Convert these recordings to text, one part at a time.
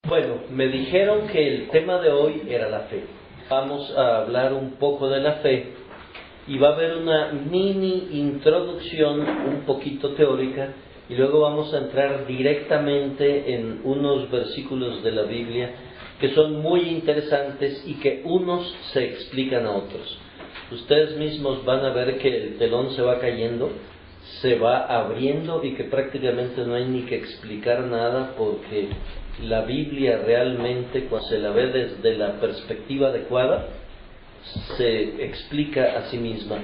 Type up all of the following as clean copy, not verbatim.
Bueno, me dijeron que el tema de hoy era la fe. Vamos a hablar un poco de la fe y va a haber una mini introducción un poquito teórica y luego vamos a entrar directamente en unos versículos de la Biblia que son muy interesantes y que unos se explican a otros. Ustedes mismos van a ver que el telón se va cayendo, se va abriendo y que prácticamente no hay ni que explicar nada porque la Biblia realmente, cuando se la ve desde la perspectiva adecuada, se explica a sí misma.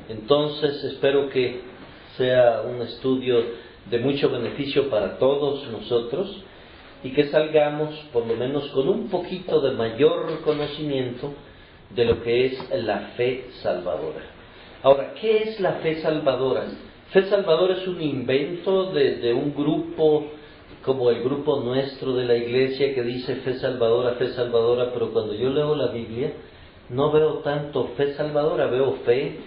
Entonces espero que sea un estudio de mucho beneficio para todos nosotros y que salgamos por lo menos con un poquito de mayor conocimiento de lo que es la fe salvadora. Ahora, ¿qué es la fe salvadora? Fe salvadora es un invento de un grupo como el grupo nuestro de la iglesia que dice fe salvadora, pero cuando yo leo la Biblia no veo tanto fe salvadora, veo fe,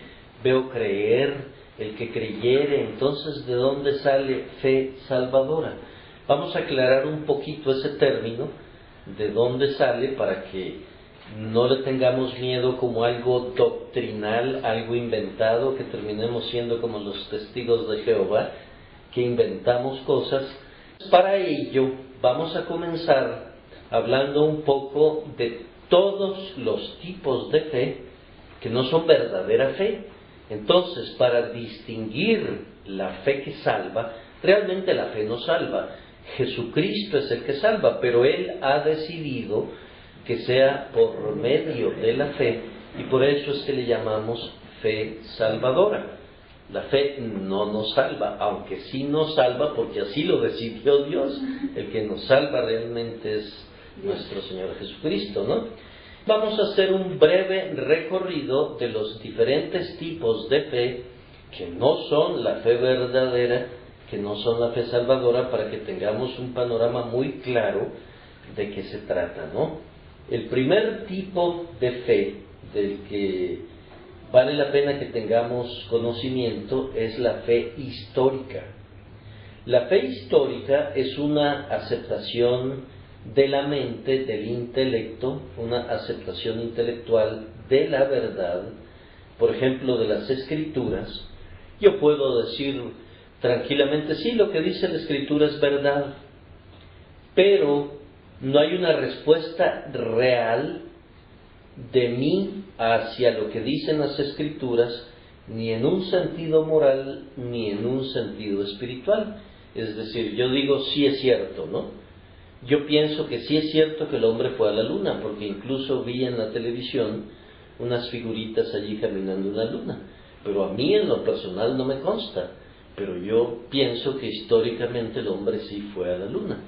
veo creer, el que creyere. Entonces, ¿de dónde sale fe salvadora? Vamos a aclarar un poquito ese término, de dónde sale, para que no le tengamos miedo como algo doctrinal, algo inventado, que terminemos siendo como los testigos de Jehová, que inventamos cosas. Para ello, vamos a comenzar hablando un poco de todos los tipos de fe que no son verdadera fe. Entonces, para distinguir la fe que salva, realmente la fe no salva. Jesucristo es el que salva, pero Él ha decidido que sea por medio de la fe, y por eso es que le llamamos fe salvadora. La fe no nos salva, aunque sí nos salva porque así lo decidió Dios. El que nos salva realmente es nuestro Señor Jesucristo, ¿no? Vamos a hacer un breve recorrido de los diferentes tipos de fe que no son la fe verdadera, que no son la fe salvadora, para que tengamos un panorama muy claro de qué se trata, ¿no? El primer tipo de fe del que vale la pena que tengamos conocimiento es la fe histórica. La fe histórica es una aceptación de la mente, del intelecto, una aceptación intelectual de la verdad, por ejemplo, de las Escrituras. Yo puedo decir tranquilamente, sí, lo que dice la Escritura es verdad, pero no hay una respuesta real de mí hacia lo que dicen las Escrituras, ni en un sentido moral, ni en un sentido espiritual. Es decir, yo digo, sí es cierto, ¿no? Yo pienso que sí es cierto que el hombre fue a la luna, porque incluso vi en la televisión unas figuritas allí caminando en la luna. Pero a mí en lo personal no me consta, pero yo pienso que históricamente el hombre sí fue a la luna.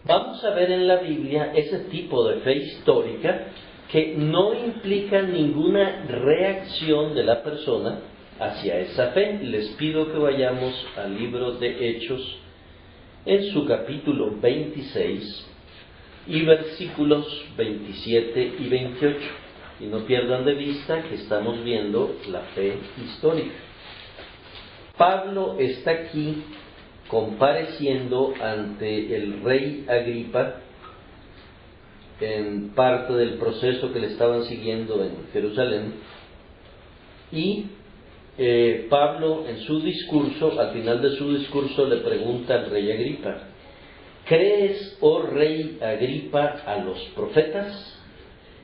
Vamos a ver en la Biblia ese tipo de fe histórica que no implica ninguna reacción de la persona hacia esa fe. Les pido que vayamos al libro de Hechos, en su capítulo 26 y versículos 27 y 28. Y no pierdan de vista que estamos viendo la fe histórica. Pablo está aquí compareciendo ante el rey Agripa en parte del proceso que le estaban siguiendo en Jerusalén, y Pablo en su discurso, al final de su discurso, le pregunta al rey Agripa: ¿crees, oh rey Agripa, a los profetas?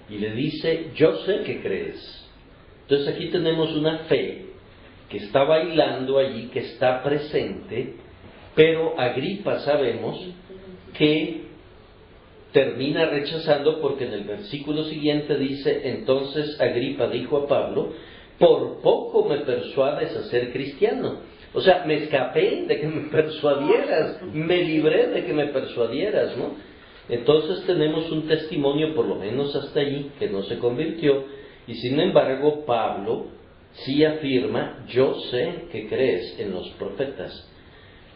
Y le dice: yo sé que crees. Entonces aquí tenemos una fe que está bailando allí, que está presente, pero Agripa sabemos que termina rechazando, porque en el versículo siguiente dice: entonces Agripa dijo a Pablo, por poco me persuades a ser cristiano. O sea, me escapé de que me persuadieras, me libré de que me persuadieras, ¿no? Entonces tenemos un testimonio, por lo menos hasta allí, que no se convirtió, y sin embargo Pablo sí afirma: yo sé que crees en los profetas.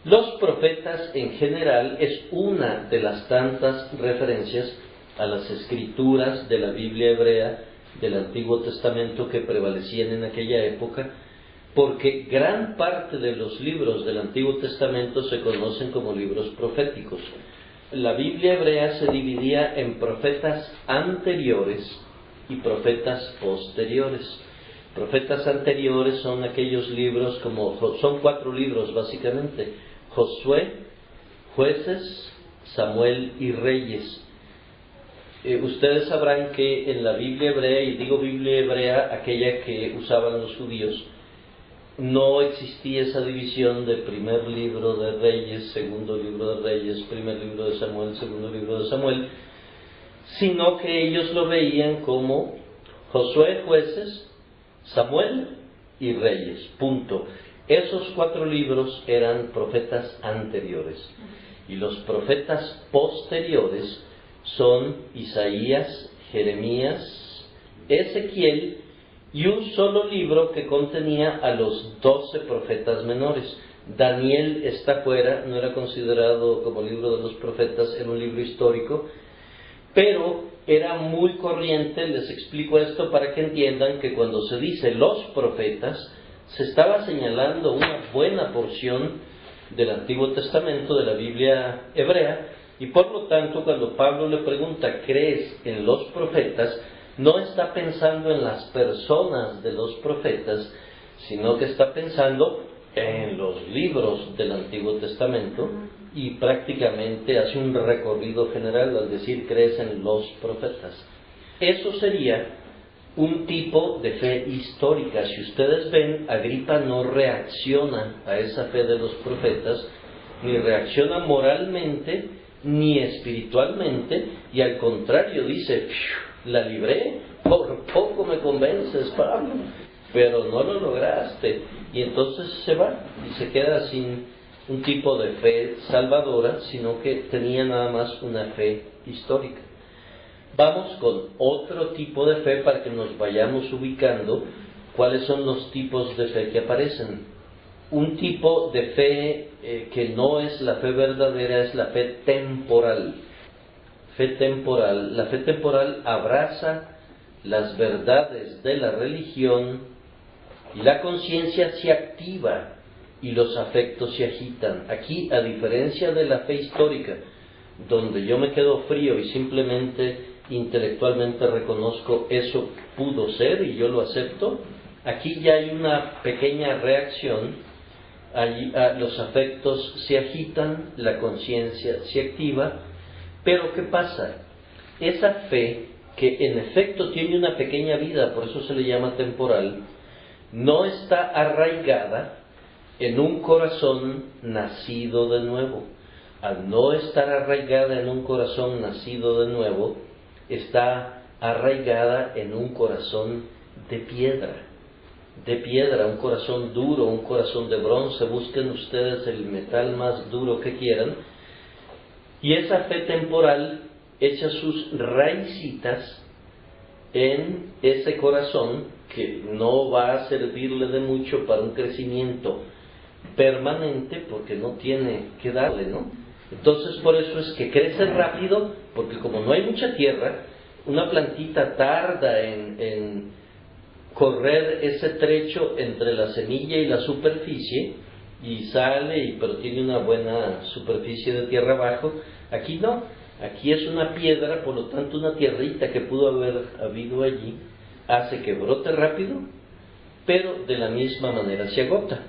Los profetas en general es una de las tantas referencias a las escrituras de la Biblia hebrea del Antiguo Testamento que prevalecían en aquella época, porque gran parte de los libros del Antiguo Testamento se conocen como libros proféticos. La Biblia hebrea se dividía en profetas anteriores y profetas posteriores. Profetas anteriores son aquellos libros son 4 libros básicamente: Josué, Jueces, Samuel y Reyes. Ustedes sabrán que en la Biblia hebrea, y digo Biblia hebrea, aquella que usaban los judíos, no existía esa división de primer libro de Reyes, segundo libro de Reyes, primer libro de Samuel, segundo libro de Samuel, sino que ellos lo veían como Josué, Jueces, Samuel y Reyes, punto. Esos 4 libros eran profetas anteriores, y los profetas posteriores son Isaías, Jeremías, Ezequiel, y un solo libro que contenía a los 12 profetas menores. Daniel está fuera, no era considerado como libro de los profetas, era un libro histórico, pero era muy corriente. Les explico esto para que entiendan que cuando se dice los profetas, se estaba señalando una buena porción del Antiguo Testamento, de la Biblia hebrea, y por lo tanto cuando Pablo le pregunta, ¿crees en los profetas?, no está pensando en las personas de los profetas, sino que está pensando en los libros del Antiguo Testamento, y prácticamente hace un recorrido general al decir crees en los profetas. Eso sería un tipo de fe histórica. Si ustedes ven, Agripa no reacciona a esa fe de los profetas, ni reacciona moralmente, ni espiritualmente, y al contrario dice, la libré, por poco me convences, Pablo, pero no lo lograste. Y entonces se va y se queda sin un tipo de fe salvadora, sino que tenía nada más una fe histórica. Vamos con otro tipo de fe para que nos vayamos ubicando cuáles son los tipos de fe que aparecen. Un tipo de fe que no es la fe verdadera es la fe temporal. Fe temporal. La fe temporal abraza las verdades de la religión y la conciencia se activa y los afectos se agitan. Aquí, a diferencia de la fe histórica, donde yo me quedo frío y simplemente intelectualmente reconozco eso pudo ser y yo lo acepto, aquí ya hay una pequeña reacción. Allí, los afectos se agitan, la conciencia se activa. Pero ¿qué pasa? Esa fe, que en efecto tiene una pequeña vida, por eso se le llama temporal, no está arraigada en un corazón nacido de nuevo. Al no estar arraigada en un corazón nacido de nuevo, está arraigada en un corazón de piedra, un corazón duro, un corazón de bronce. Busquen ustedes el metal más duro que quieran, y esa fe temporal echa sus raícitas en ese corazón que no va a servirle de mucho para un crecimiento permanente, porque no tiene que darle, ¿no? Entonces por eso es que crece rápido, porque como no hay mucha tierra, una plantita tarda en correr ese trecho entre la semilla y la superficie, y sale, pero tiene una buena superficie de tierra abajo. Aquí no, aquí es una piedra, por lo tanto una tierrita que pudo haber habido allí hace que brote rápido, pero de la misma manera se agota.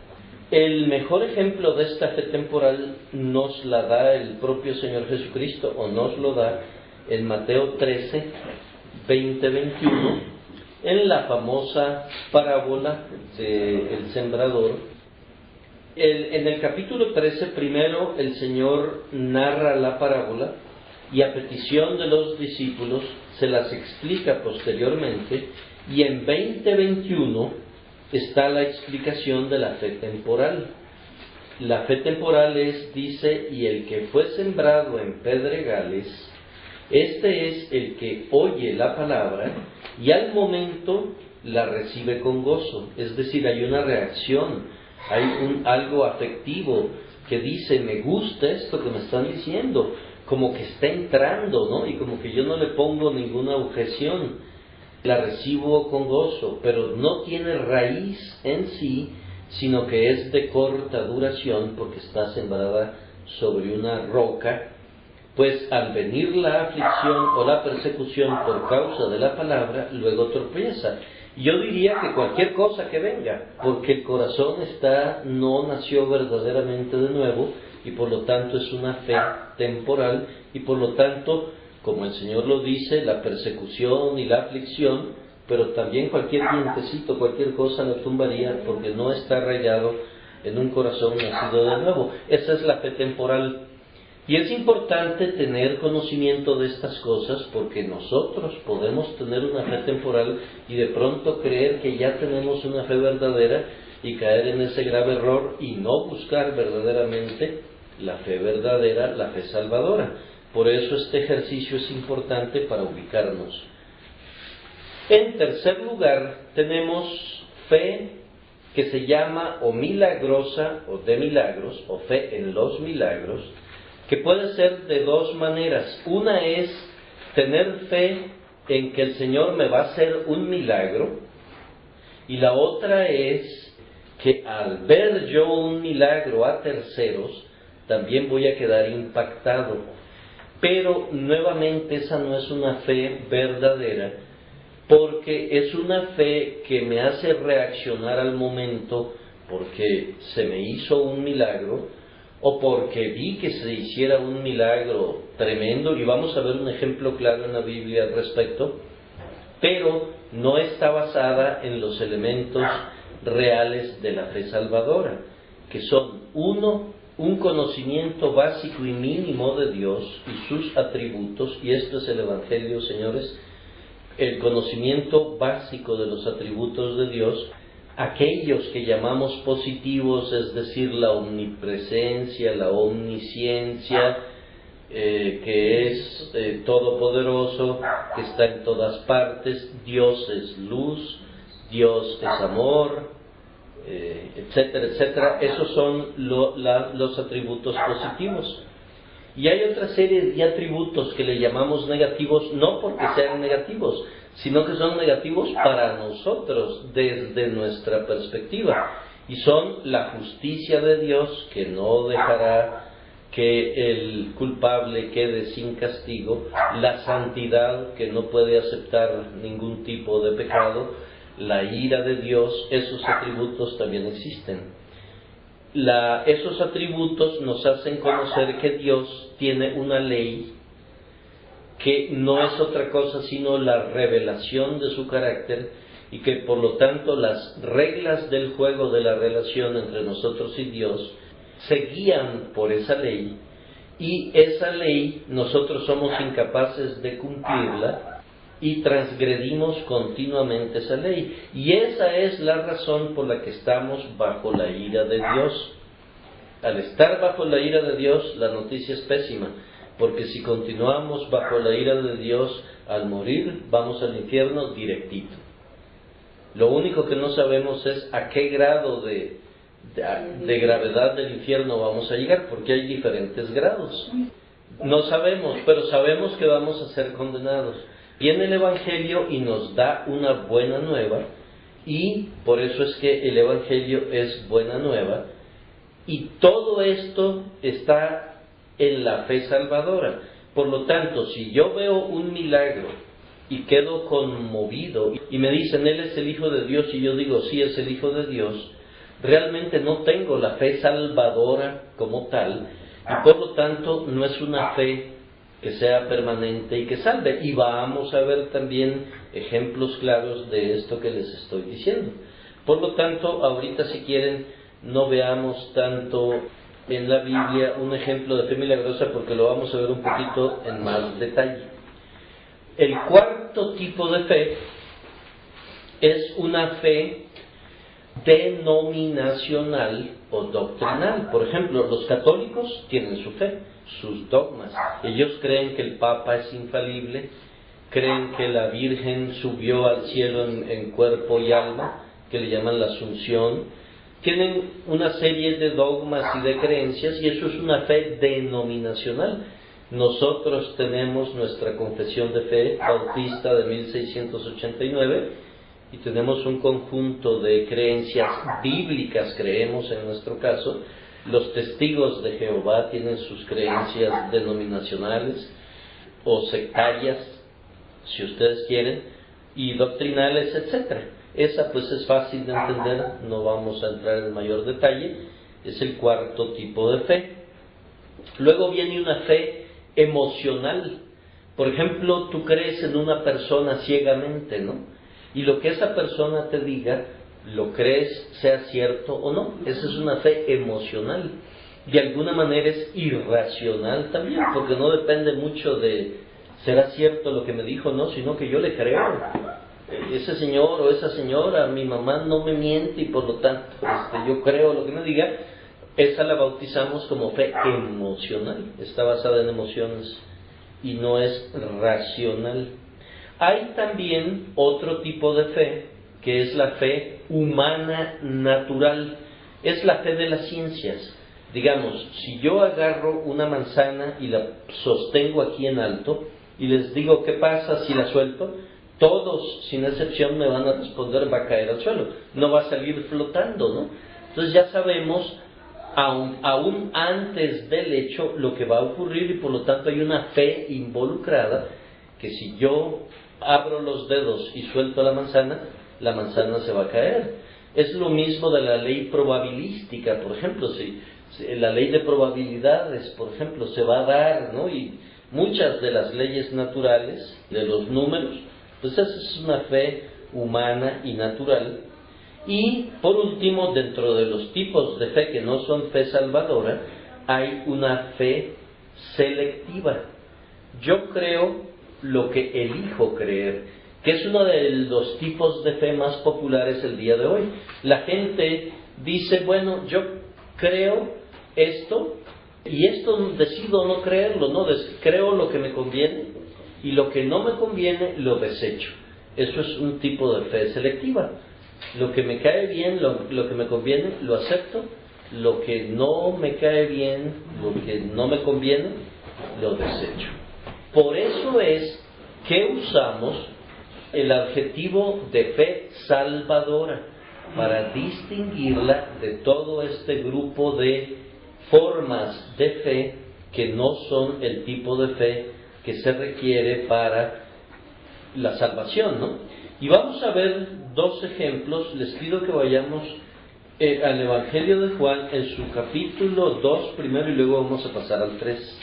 El mejor ejemplo de esta fe temporal nos la da el propio Señor Jesucristo, o nos lo da en Mateo 13, 20-21, en la famosa parábola del sembrador. En el capítulo 13, primero el Señor narra la parábola, y a petición de los discípulos se las explica posteriormente, y en 20-21 está la explicación de la fe temporal. La fe temporal dice, y el que fue sembrado en pedregales, este es el que oye la palabra y al momento la recibe con gozo. Es decir, hay una reacción, hay algo afectivo que dice, me gusta esto que me están diciendo, como que está entrando, ¿no? Y como que yo no le pongo ninguna objeción, la recibo con gozo, pero no tiene raíz en sí sino que es de corta duración porque está sembrada sobre una roca, pues al venir la aflicción o la persecución por causa de la palabra, luego tropieza. Yo diría que cualquier cosa que venga, porque el corazón no nació verdaderamente de nuevo, y por lo tanto es una fe temporal, y por lo tanto, como el Señor lo dice, la persecución y la aflicción, pero también cualquier vientecito, cualquier cosa lo tumbaría, porque no está arraigado en un corazón nacido de nuevo. Esa es la fe temporal. Y es importante tener conocimiento de estas cosas, porque nosotros podemos tener una fe temporal y de pronto creer que ya tenemos una fe verdadera y caer en ese grave error y no buscar verdaderamente la fe verdadera, la fe salvadora. Por eso este ejercicio es importante para ubicarnos. En tercer lugar, tenemos fe que se llama o milagrosa o de milagros, o fe en los milagros, que puede ser de dos maneras. Una es tener fe en que el Señor me va a hacer un milagro, y la otra es que al ver yo un milagro a terceros, también voy a quedar impactado. Pero nuevamente esa no es una fe verdadera, porque es una fe que me hace reaccionar al momento porque se me hizo un milagro, o porque vi que se hiciera un milagro tremendo, y vamos a ver un ejemplo claro en la Biblia al respecto, pero no está basada en los elementos reales de la fe salvadora, que son, uno, un conocimiento básico y mínimo de Dios y sus atributos, y esto es el Evangelio, señores, el conocimiento básico de los atributos de Dios, aquellos que llamamos positivos, es decir, la omnipresencia, la omnisciencia, que es todopoderoso, que está en todas partes, Dios es luz, Dios es amor, etcétera, etcétera. Esos son los atributos positivos. Y hay otra serie de atributos que le llamamos negativos, no porque sean negativos, sino que son negativos para nosotros desde nuestra perspectiva. Y son la justicia de Dios, que no dejará que el culpable quede sin castigo, la santidad, que no puede aceptar ningún tipo de pecado, la ira de Dios. Esos atributos también existen. Esos atributos nos hacen conocer que Dios tiene una ley que no es otra cosa sino la revelación de su carácter, y que por lo tanto las reglas del juego de la relación entre nosotros y Dios se guían por esa ley, y esa ley nosotros somos incapaces de cumplirla y transgredimos continuamente esa ley, y esa es la razón por la que estamos bajo la ira de Dios. Al estar bajo la ira de Dios, la noticia es pésima, porque si continuamos bajo la ira de Dios, al morir vamos al infierno directito. Lo único que no sabemos es a qué grado de gravedad del infierno vamos a llegar, porque hay diferentes grados. No sabemos, pero sabemos que vamos a ser condenados. Viene el Evangelio y nos da una buena nueva, y por eso es que el Evangelio es buena nueva, y todo esto está en la fe salvadora. Por lo tanto, si yo veo un milagro y quedo conmovido y me dicen, Él es el Hijo de Dios, y yo digo, sí, es el Hijo de Dios, realmente no tengo la fe salvadora como tal, y por lo tanto no es una fe que sea permanente y que salve. Y vamos a ver también ejemplos claros de esto que les estoy diciendo. Por lo tanto, ahorita, si quieren, no veamos tanto en la Biblia un ejemplo de fe milagrosa, porque lo vamos a ver un poquito en más detalle. El cuarto tipo de fe es una fe denominacional o doctrinal. Por ejemplo, los católicos tienen su fe, sus dogmas. Ellos creen que el Papa es infalible, creen que la Virgen subió al cielo en cuerpo y alma, que le llaman la Asunción. Tienen una serie de dogmas y de creencias, y eso es una fe denominacional. Nosotros tenemos nuestra confesión de fe bautista de 1689, y tenemos un conjunto de creencias bíblicas, creemos en nuestro caso. Los testigos de Jehová tienen sus creencias denominacionales o sectarias, si ustedes quieren, y doctrinales, etc. Esa pues es fácil de entender, no vamos a entrar en mayor detalle, es el cuarto tipo de fe. Luego viene una fe emocional. Por ejemplo, tú crees en una persona ciegamente, ¿no? Y lo que esa persona te diga, lo crees sea cierto o no. Esa es una fe emocional. De alguna manera es irracional también, porque no depende mucho de será cierto lo que me dijo, no, sino que yo le creo. Ese señor o esa señora, mi mamá no me miente y por lo tanto yo creo lo que me diga. Esa la bautizamos como fe emocional, está basada en emociones y no es racional. Hay también otro tipo de fe, que es la fe humana natural, es la fe de las ciencias. Digamos, si yo agarro una manzana y la sostengo aquí en alto y les digo ¿qué pasa si la suelto? Todos, sin excepción, me van a responder va a caer al suelo, no va a salir flotando, ¿no? Entonces ya sabemos aún antes del hecho lo que va a ocurrir y por lo tanto hay una fe involucrada que si yo abro los dedos y suelto la manzana se va a caer. Es lo mismo de la ley probabilística, por ejemplo, si la ley de probabilidades, por ejemplo, se va a dar, ¿no? Y muchas de las leyes naturales, de los números, pues esa es una fe humana y natural. Y por último, dentro de los tipos de fe que no son fe salvadora, hay una fe selectiva. Yo creo lo que elijo creer, que es uno de los tipos de fe más populares el día de hoy. La gente dice, bueno, yo creo esto, y esto decido no creerlo, ¿no? Creo lo que me conviene, y lo que no me conviene lo desecho. Eso es un tipo de fe selectiva. Lo que me cae bien, lo que me conviene, lo acepto. Lo que no me cae bien, lo que no me conviene, lo desecho. Por eso es que usamos el adjetivo de fe salvadora, para distinguirla de todo este grupo de formas de fe que no son el tipo de fe que se requiere para la salvación, ¿no? Y vamos a ver dos ejemplos. Les pido que vayamos al Evangelio de Juan en su capítulo 2 primero y luego vamos a pasar al 3.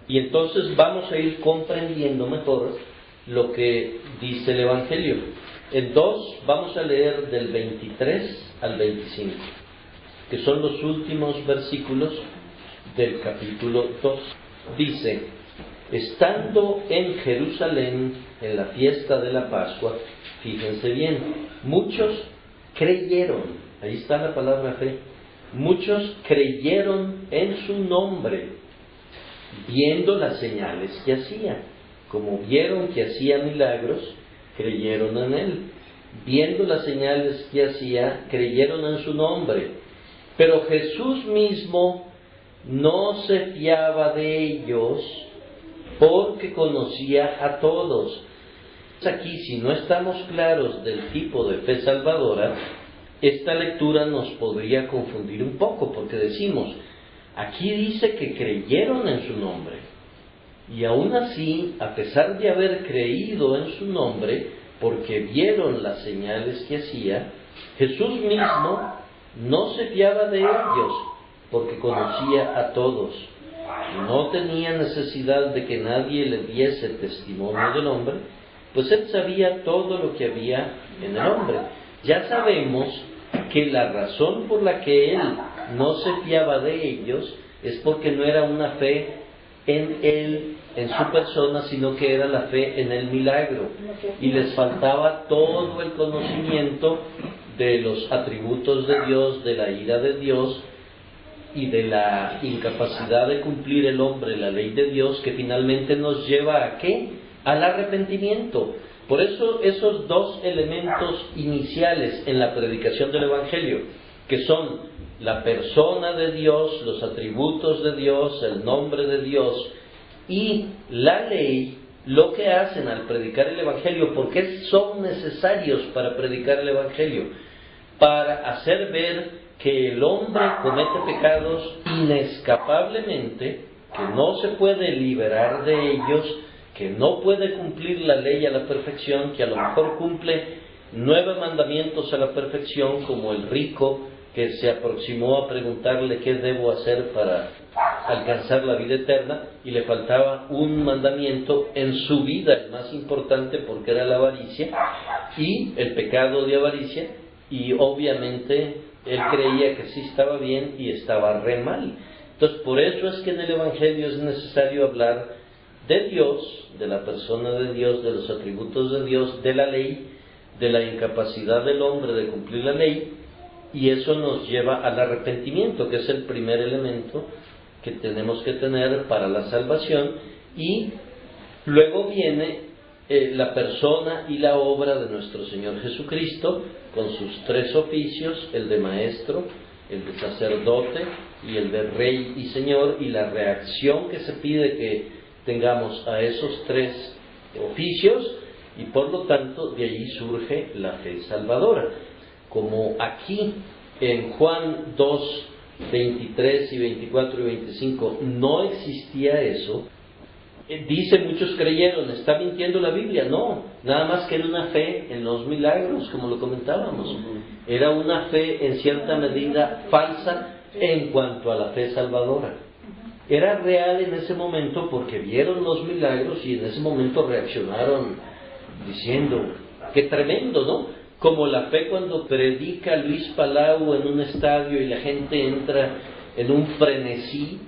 Y entonces vamos a ir comprendiendo mejor lo que dice el Evangelio. En 2 vamos a leer del 23 al 25, que son los últimos versículos del capítulo 2. Dice: estando en Jerusalén en la fiesta de la Pascua, fíjense bien, muchos creyeron, ahí está la palabra fe, muchos creyeron en su nombre, viendo las señales que hacía. Como vieron que hacía milagros, creyeron en él. Viendo las señales que hacía, creyeron en su nombre. Pero Jesús mismo no se fiaba de ellos, porque conocía a todos. Aquí, si no estamos claros del tipo de fe salvadora, esta lectura nos podría confundir un poco, porque decimos, aquí dice que creyeron en su nombre, y aún así, a pesar de haber creído en su nombre, porque vieron las señales que hacía, Jesús mismo no se fiaba de ellos, porque conocía a todos. No tenía necesidad de que nadie le diese testimonio del hombre, pues él sabía todo lo que había en el hombre. Ya sabemos que la razón por la que él no se fiaba de ellos es porque no era una fe en él, en su persona, sino que era la fe en el milagro. Y les faltaba todo el conocimiento de los atributos de Dios, de la ira de Dios, y de la incapacidad de cumplir el hombre la ley de Dios, que finalmente nos lleva ¿a qué? Al arrepentimiento. Por eso esos dos elementos iniciales en la predicación del Evangelio, que son la persona de Dios, los atributos de Dios, el nombre de Dios y la ley, lo que hacen al predicar el Evangelio. ¿Por qué son necesarios para predicar el Evangelio? Para hacer ver que el hombre comete pecados inescapablemente, que no se puede liberar de ellos, que no puede cumplir la ley a la perfección, que a lo mejor cumple 9 mandamientos a la perfección, como el rico que se aproximó a preguntarle qué debo hacer para alcanzar la vida eterna, y le faltaba un mandamiento en su vida, el más importante, porque era la avaricia y el pecado de avaricia, y obviamente él creía que sí estaba bien y estaba re mal. Entonces, por eso es que en el Evangelio es necesario hablar de Dios, de la persona de Dios, de los atributos de Dios, de la ley, de la incapacidad del hombre de cumplir la ley, y eso nos lleva al arrepentimiento, que es el primer elemento que tenemos que tener para la salvación, y luego viene la persona y la obra de nuestro Señor Jesucristo, con sus 3 oficios, el de maestro, el de sacerdote y el de rey y señor, y la reacción que se pide que tengamos a esos 3 oficios, y por lo tanto de allí surge la fe salvadora. Como aquí en Juan 2, 23 y 24 y 25 no existía eso, dice muchos creyeron, ¿está mintiendo la Biblia? No, nada más que era una fe en los milagros, como lo comentábamos. Era una fe en cierta medida falsa en cuanto a la fe salvadora. Era real en ese momento porque vieron los milagros y en ese momento reaccionaron diciendo, qué tremendo, ¿no? Como la fe cuando predica Luis Palau en un estadio y la gente entra en un frenesí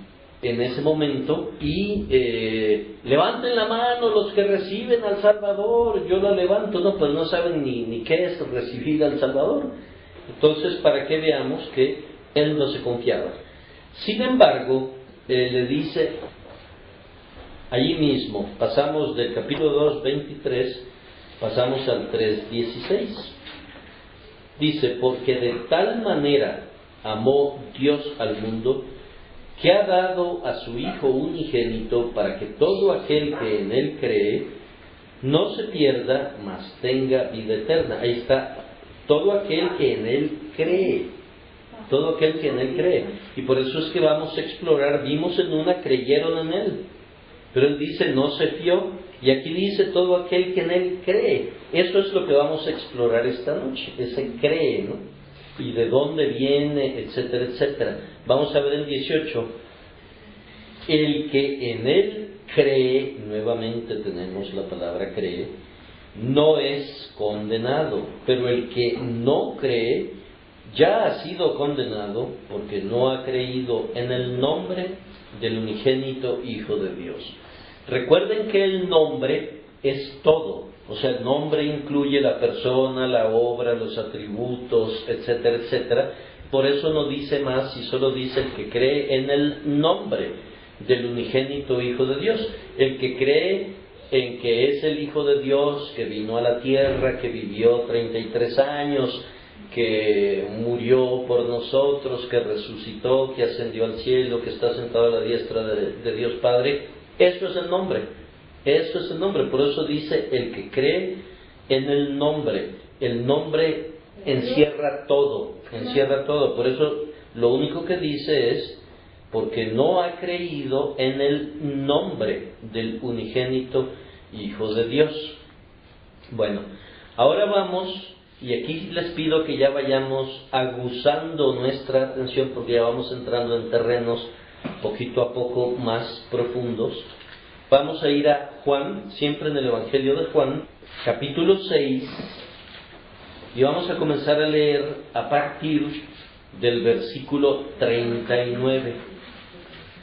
en ese momento y levanten la mano los que reciben al Salvador. Yo la levanto, no, pero no saben ni qué es recibir al Salvador. Entonces, para que veamos que él no se confiaba. Sin embargo, le dice allí mismo, pasamos del capítulo 2, 23, pasamos al 3, 16. Dice, porque de tal manera amó Dios al mundo, que ha dado a su Hijo unigénito, para que todo aquel que en Él cree no se pierda, mas tenga vida eterna. Ahí está, todo aquel que en Él cree. Todo aquel que en Él cree. Y por eso es que vamos a explorar, vimos en una, creyeron en Él. Pero Él dice, no se fió. Y aquí dice, todo aquel que en Él cree. Eso es lo que vamos a explorar esta noche, ese cree, ¿no? Y de dónde viene, etcétera, etcétera. Vamos a ver el 18. El que en Él cree, nuevamente tenemos la palabra cree, no es condenado, pero el que no cree ya ha sido condenado porque no ha creído en el nombre del unigénito Hijo de Dios. Recuerden que el nombre es todo, o sea, el nombre incluye la persona, la obra, los atributos, etcétera, etcétera. Por eso no dice más y solo dice el que cree en el nombre del unigénito Hijo de Dios. El que cree en que es el Hijo de Dios, que vino a la tierra, que vivió 33 años, que murió por nosotros, que resucitó, que ascendió al cielo, que está sentado a la diestra de Dios Padre. Eso es el nombre. Eso es el nombre. Por eso dice el que cree en el nombre. El nombre encierra todo. Encierra todo. Por eso lo único que dice es porque no ha creído en el nombre del unigénito Hijo de Dios. Bueno, ahora vamos, y aquí les pido que ya vayamos aguzando nuestra atención, porque ya vamos entrando en terrenos poquito a poco más profundos. Vamos a ir a Juan, siempre en el Evangelio de Juan, capítulo 6, y vamos a comenzar a leer a partir del versículo 39.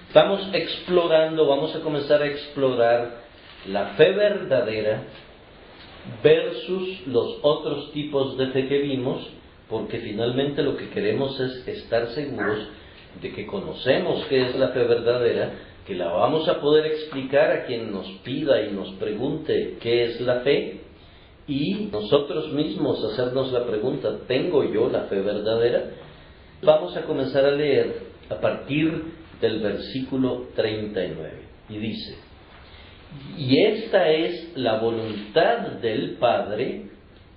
Estamos explorando, vamos a comenzar a explorar la fe verdadera versus los otros tipos de fe que vimos, porque finalmente lo que queremos es estar seguros de que conocemos qué es la fe verdadera, que la vamos a poder explicar a quien nos pida y nos pregunte qué es la fe, y nosotros mismos hacernos la pregunta, ¿tengo yo la fe verdadera? Vamos a comenzar a leer a partir del versículo 39, y dice: Y esta es la voluntad del Padre,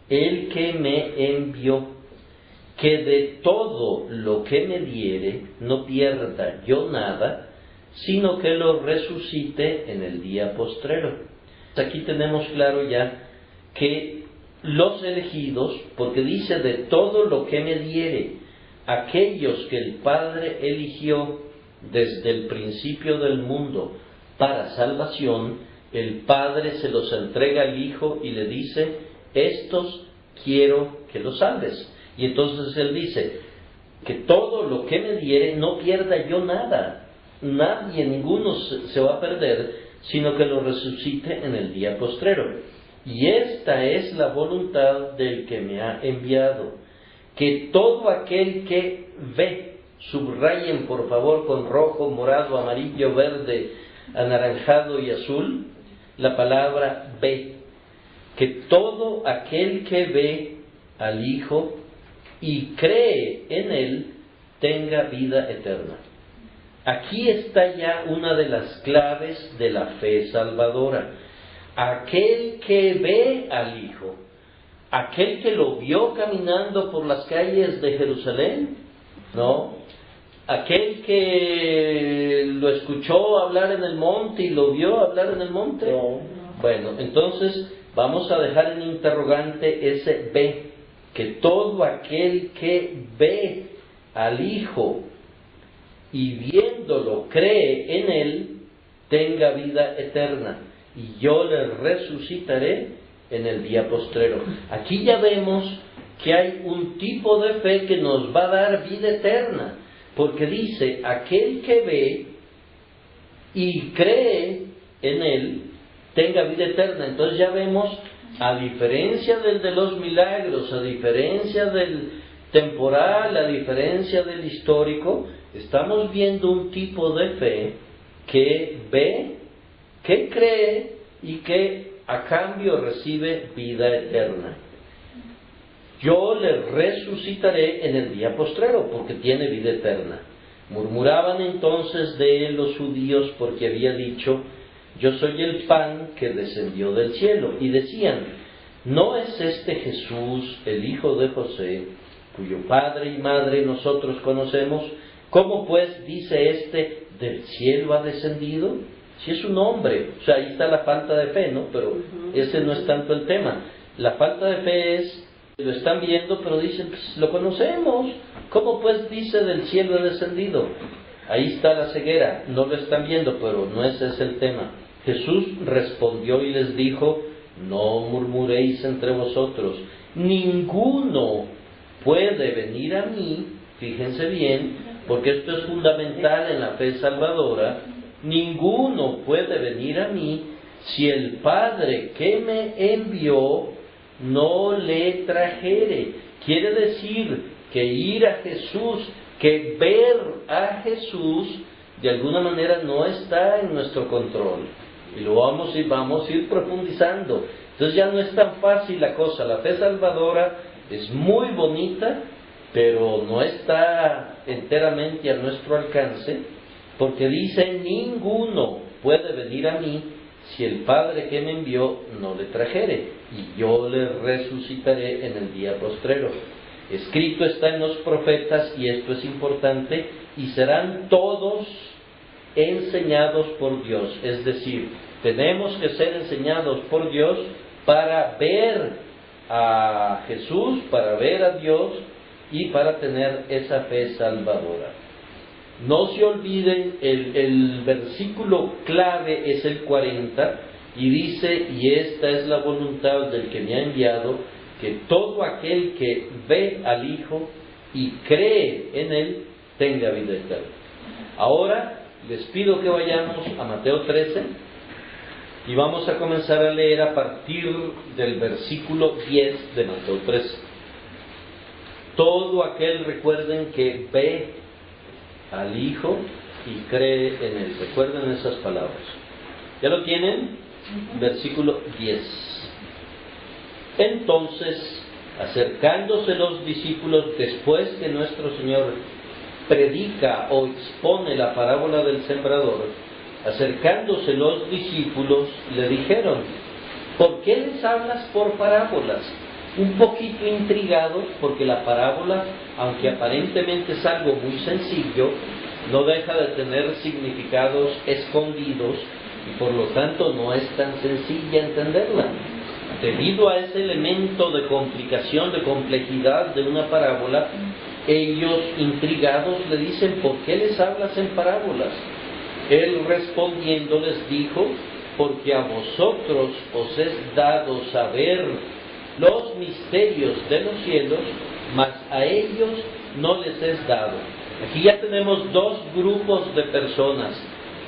el que me envió, que de todo lo que me diere no pierda yo nada, sino que lo resucite en el día postrero. Aquí tenemos claro ya que los elegidos, porque dice de todo lo que me diere, aquellos que el Padre eligió desde el principio del mundo para salvación, el Padre se los entrega al Hijo y le dice, estos quiero que los salves. Y entonces Él dice, que todo lo que me diere no pierda yo nada, nadie, ninguno se va a perder, sino que lo resucite en el día postrero. Y esta es la voluntad del que me ha enviado, que todo aquel que ve, subrayen por favor con rojo, morado, amarillo, verde, anaranjado y azul, la palabra ve, que todo aquel que ve al Hijo y cree en Él, tenga vida eterna. Aquí está ya una de las claves de la fe salvadora. Aquel que ve al Hijo, aquel que lo vio caminando por las calles de Jerusalén, ¿no? Aquel que lo escuchó hablar en el monte y lo vio hablar en el monte. No. Bueno, entonces vamos a dejar en interrogante ese ve, que todo aquel que ve al Hijo y viéndolo cree en Él, tenga vida eterna, y yo le resucitaré en el día postrero. Aquí ya vemos que hay un tipo de fe que nos va a dar vida eterna, porque dice, aquel que ve y cree en Él, tenga vida eterna. Entonces ya vemos, a diferencia del de los milagros, a diferencia del temporal, a diferencia del histórico, estamos viendo un tipo de fe que ve, que cree y que a cambio recibe vida eterna. Yo le resucitaré en el día postrero, porque tiene vida eterna. Murmuraban entonces de él los judíos porque había dicho, yo soy el pan que descendió del cielo. Y decían, ¿no es este Jesús, el hijo de José, cuyo padre y madre nosotros conocemos? ¿Cómo pues dice este, del cielo ha descendido? Si es un hombre, o sea, ahí está la falta de fe, ¿no? Pero ese no es tanto el tema. La falta de fe es, lo están viendo, pero dicen, pues lo conocemos. ¿Cómo pues dice del cielo ha descendido? Ahí está la ceguera, no lo están viendo, pero no ese es el tema. Jesús respondió y les dijo, no murmuréis entre vosotros, ninguno puede venir a mí, fíjense bien, porque esto es fundamental en la fe salvadora, ninguno puede venir a mí si el Padre que me envió no le trajere. Quiere decir que ir a Jesús, que ver a Jesús, de alguna manera no está en nuestro control. Y lo vamos a ir profundizando. Entonces ya no es tan fácil la cosa. La fe salvadora es muy bonita, pero no está enteramente a nuestro alcance, porque dice, ninguno puede venir a mí si el Padre que me envió no le trajere, y yo le resucitaré en el día postrero. Escrito está en los profetas, y esto es importante, y serán todos enseñados por Dios. Es decir, tenemos que ser enseñados por Dios para ver a Jesús, para ver a Dios y para tener esa fe salvadora. No se olviden, el versículo clave es el 40 y dice, y esta es la voluntad del que me ha enviado, que todo aquel que ve al Hijo y cree en Él tenga vida eterna. Ahora les pido que vayamos a Mateo 13 y vamos a comenzar a leer a partir del versículo 10 de Mateo 13. Todo aquel, recuerden, que ve al Hijo y cree en Él. Recuerden esas palabras. ¿Ya lo tienen? Versículo 10. Entonces, acercándose los discípulos, después que nuestro Señor predica o expone la parábola del sembrador, Acercándose los discípulos, le dijeron: ¿por qué les hablas por parábolas? Un poquito intrigados, porque la parábola, aunque aparentemente es algo muy sencillo, no deja de tener significados escondidos y por lo tanto no es tan sencilla entenderla. Debido a ese elemento de complicación, de complejidad de una parábola, ellos intrigados le dicen: ¿por qué les hablas en parábolas? Él respondiendo les dijo: porque a vosotros os es dado saber los misterios de los cielos, mas a ellos no les es dado. Aquí ya tenemos dos grupos de personas: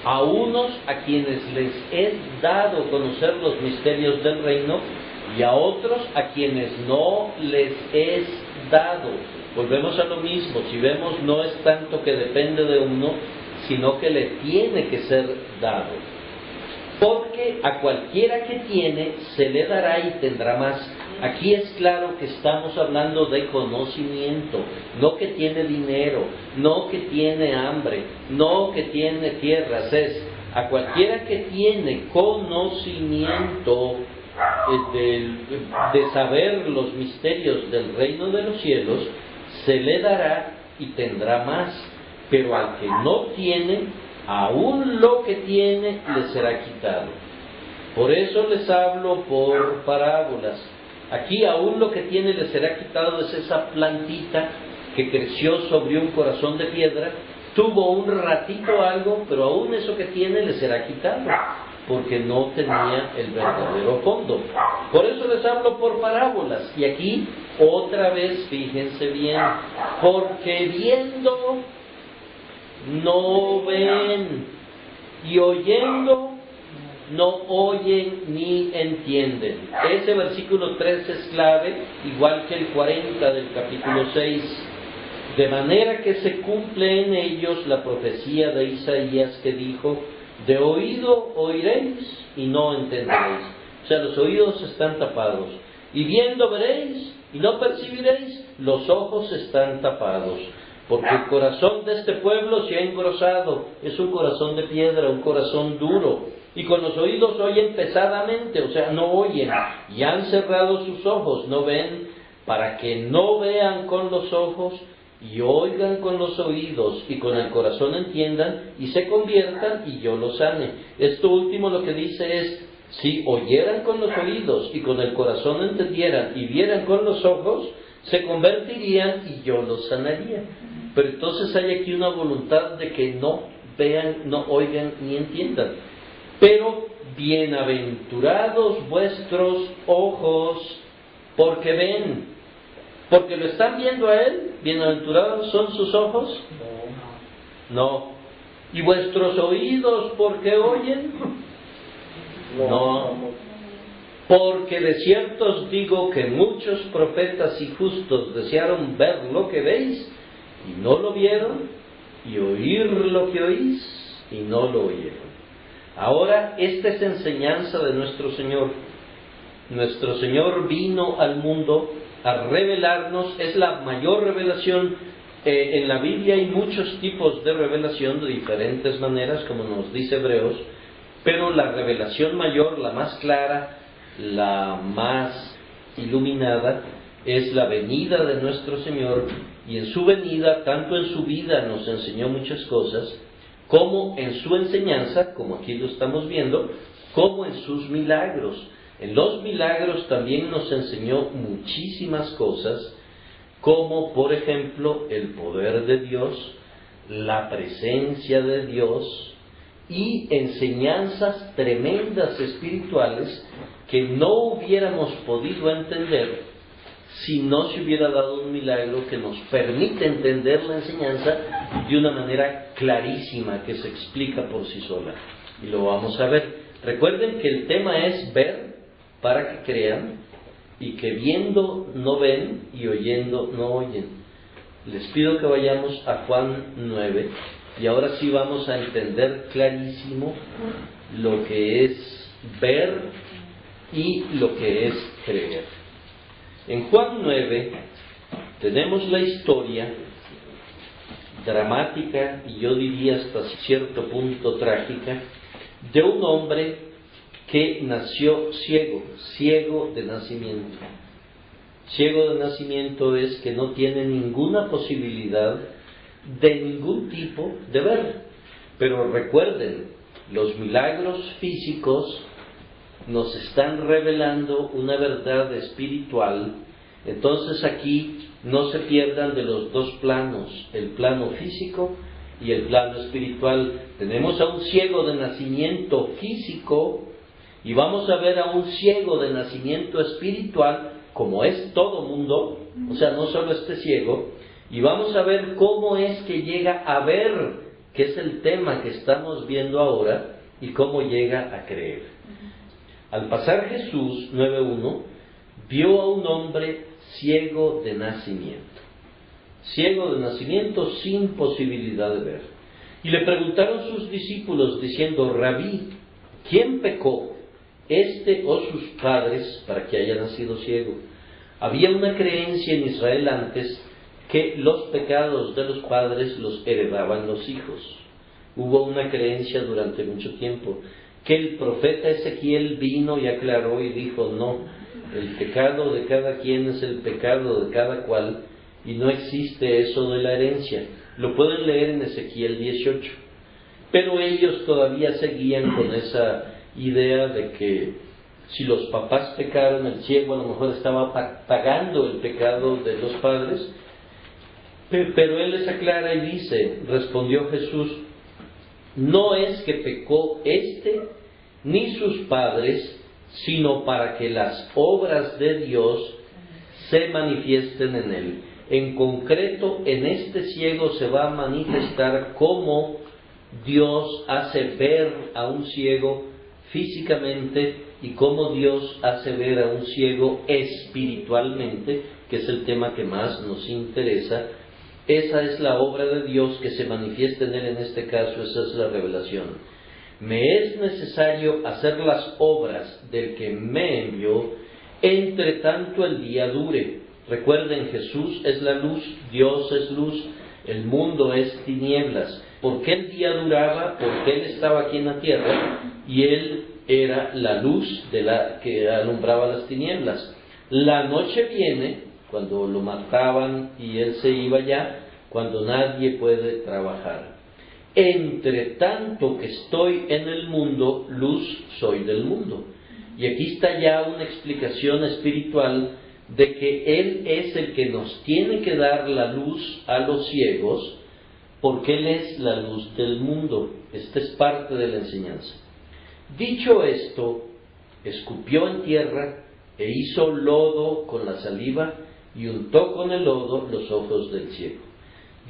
a unos a quienes les es dado conocer los misterios del reino, y a otros a quienes no les es dado. Volvemos a lo mismo. Si vemos, no es tanto que depende de uno, sino que le tiene que ser dado. Porque a cualquiera que tiene se le dará y tendrá más. Aquí es claro que estamos hablando de conocimiento, no que tiene dinero, no que tiene hambre, no que tiene tierras. Es a cualquiera que tiene conocimiento de saber los misterios del reino de los cielos, se le dará y tendrá más. Pero al que no tiene, aún lo que tiene le será quitado. Por eso les hablo por parábolas. Aquí aún lo que tiene le será quitado. Es esa plantita que creció sobre un corazón de piedra, tuvo un ratito algo, pero aún eso que tiene le será quitado, porque no tenía el verdadero fondo. Por eso les hablo por parábolas. Y aquí otra vez, fíjense bien: porque viendo no ven, y oyendo no oyen ni entienden. Ese versículo 3 es clave, igual que el 40 del capítulo 6. De manera que se cumple en ellos la profecía de Isaías que dijo: de oído oiréis y no entenderéis. O sea, los oídos están tapados. Y viendo veréis y no percibiréis, los ojos están tapados. Porque el corazón de este pueblo se ha engrosado, es un corazón de piedra, un corazón duro, y con los oídos oyen pesadamente, o sea, no oyen, y han cerrado sus ojos, no ven, para que no vean con los ojos, y oigan con los oídos, y con el corazón entiendan, y se conviertan, y yo los sane. Esto último lo que dice es: si oyeran con los oídos, y con el corazón entendieran, y vieran con los ojos, se convertirían, y yo los sanaría. Pero entonces hay aquí una voluntad de que no vean, no oigan, ni entiendan. Pero bienaventurados vuestros ojos, porque ven. Porque lo están viendo a Él. Bienaventurados son sus ojos. No. ¿Y vuestros oídos porque oyen? No. Porque de cierto os digo que muchos profetas y justos desearon ver lo que veis y no lo vieron, y oír lo que oís y no lo oyeron. Ahora, esta es enseñanza de nuestro Señor. Nuestro Señor vino al mundo a revelarnos, es la mayor revelación. En la Biblia hay muchos tipos de revelación de diferentes maneras, como nos dice Hebreos, pero la revelación mayor, la más clara, la más iluminada, es la venida de nuestro Señor. Y en su venida, tanto en su vida nos enseñó muchas cosas, como en su enseñanza, como aquí lo estamos viendo, como en sus milagros. En los milagros también nos enseñó muchísimas cosas, como por ejemplo el poder de Dios, la presencia de Dios y enseñanzas tremendas espirituales que no hubiéramos podido entender si no se hubiera dado un milagro que nos permite entender la enseñanza de una manera clarísima, que se explica por sí sola. Y lo vamos a ver. Recuerden que el tema es ver para que crean, y que viendo no ven y oyendo no oyen. Les pido que vayamos a Juan 9, y ahora sí vamos a entender clarísimo lo que es ver y lo que es creer. En Juan 9 tenemos la historia dramática, y yo diría hasta cierto punto trágica, de un hombre que nació ciego, ciego de nacimiento. Ciego de nacimiento es que no tiene ninguna posibilidad de ningún tipo de ver. Pero recuerden, los milagros físicos nos están revelando una verdad espiritual. Entonces aquí no se pierdan de los dos planos, el plano físico y el plano espiritual. Tenemos a un ciego de nacimiento físico y vamos a ver a un ciego de nacimiento espiritual, como es todo mundo, o sea, no solo este ciego, y vamos a ver cómo es que llega a ver, que es el tema que estamos viendo ahora, y cómo llega a creer. Al pasar Jesús, 9:1, vio a un hombre ciego de nacimiento. Ciego de nacimiento sin posibilidad de ver. Y le preguntaron sus discípulos diciendo: Rabí, ¿quién pecó, este o sus padres, para que haya nacido ciego? Había una creencia en Israel antes que los pecados de los padres los heredaban los hijos. Hubo una creencia durante mucho tiempo que el profeta Ezequiel vino y aclaró y dijo: no, el pecado de cada quien es el pecado de cada cual, y no existe eso de la herencia. Lo pueden leer en Ezequiel 18. Pero ellos todavía seguían con esa idea de que si los papás pecaron, el ciego a lo mejor estaba pagando el pecado de los padres. Pero él les aclara y dice, respondió Jesús: no es que pecó éste ni sus padres, sino para que las obras de Dios se manifiesten en él. En concreto, en este ciego se va a manifestar cómo Dios hace ver a un ciego físicamente y cómo Dios hace ver a un ciego espiritualmente, que es el tema que más nos interesa. Esa es la obra de Dios que se manifiesta en él en este caso, esa es la revelación. Me es necesario hacer las obras del que me envió, entre tanto el día dure. Recuerden, Jesús es la luz, Dios es luz, el mundo es tinieblas. ¿Por qué el día duraba? Porque Él estaba aquí en la tierra y Él era la luz que alumbraba las tinieblas. La noche viene cuando lo mataban y Él se iba ya, cuando nadie puede trabajar. Entre tanto que estoy en el mundo, luz soy del mundo. Y aquí está ya una explicación espiritual de que Él es el que nos tiene que dar la luz a los ciegos, porque Él es la luz del mundo. Esta es parte de la enseñanza. Dicho esto, escupió en tierra e hizo lodo con la saliva y untó con el lodo los ojos del ciego.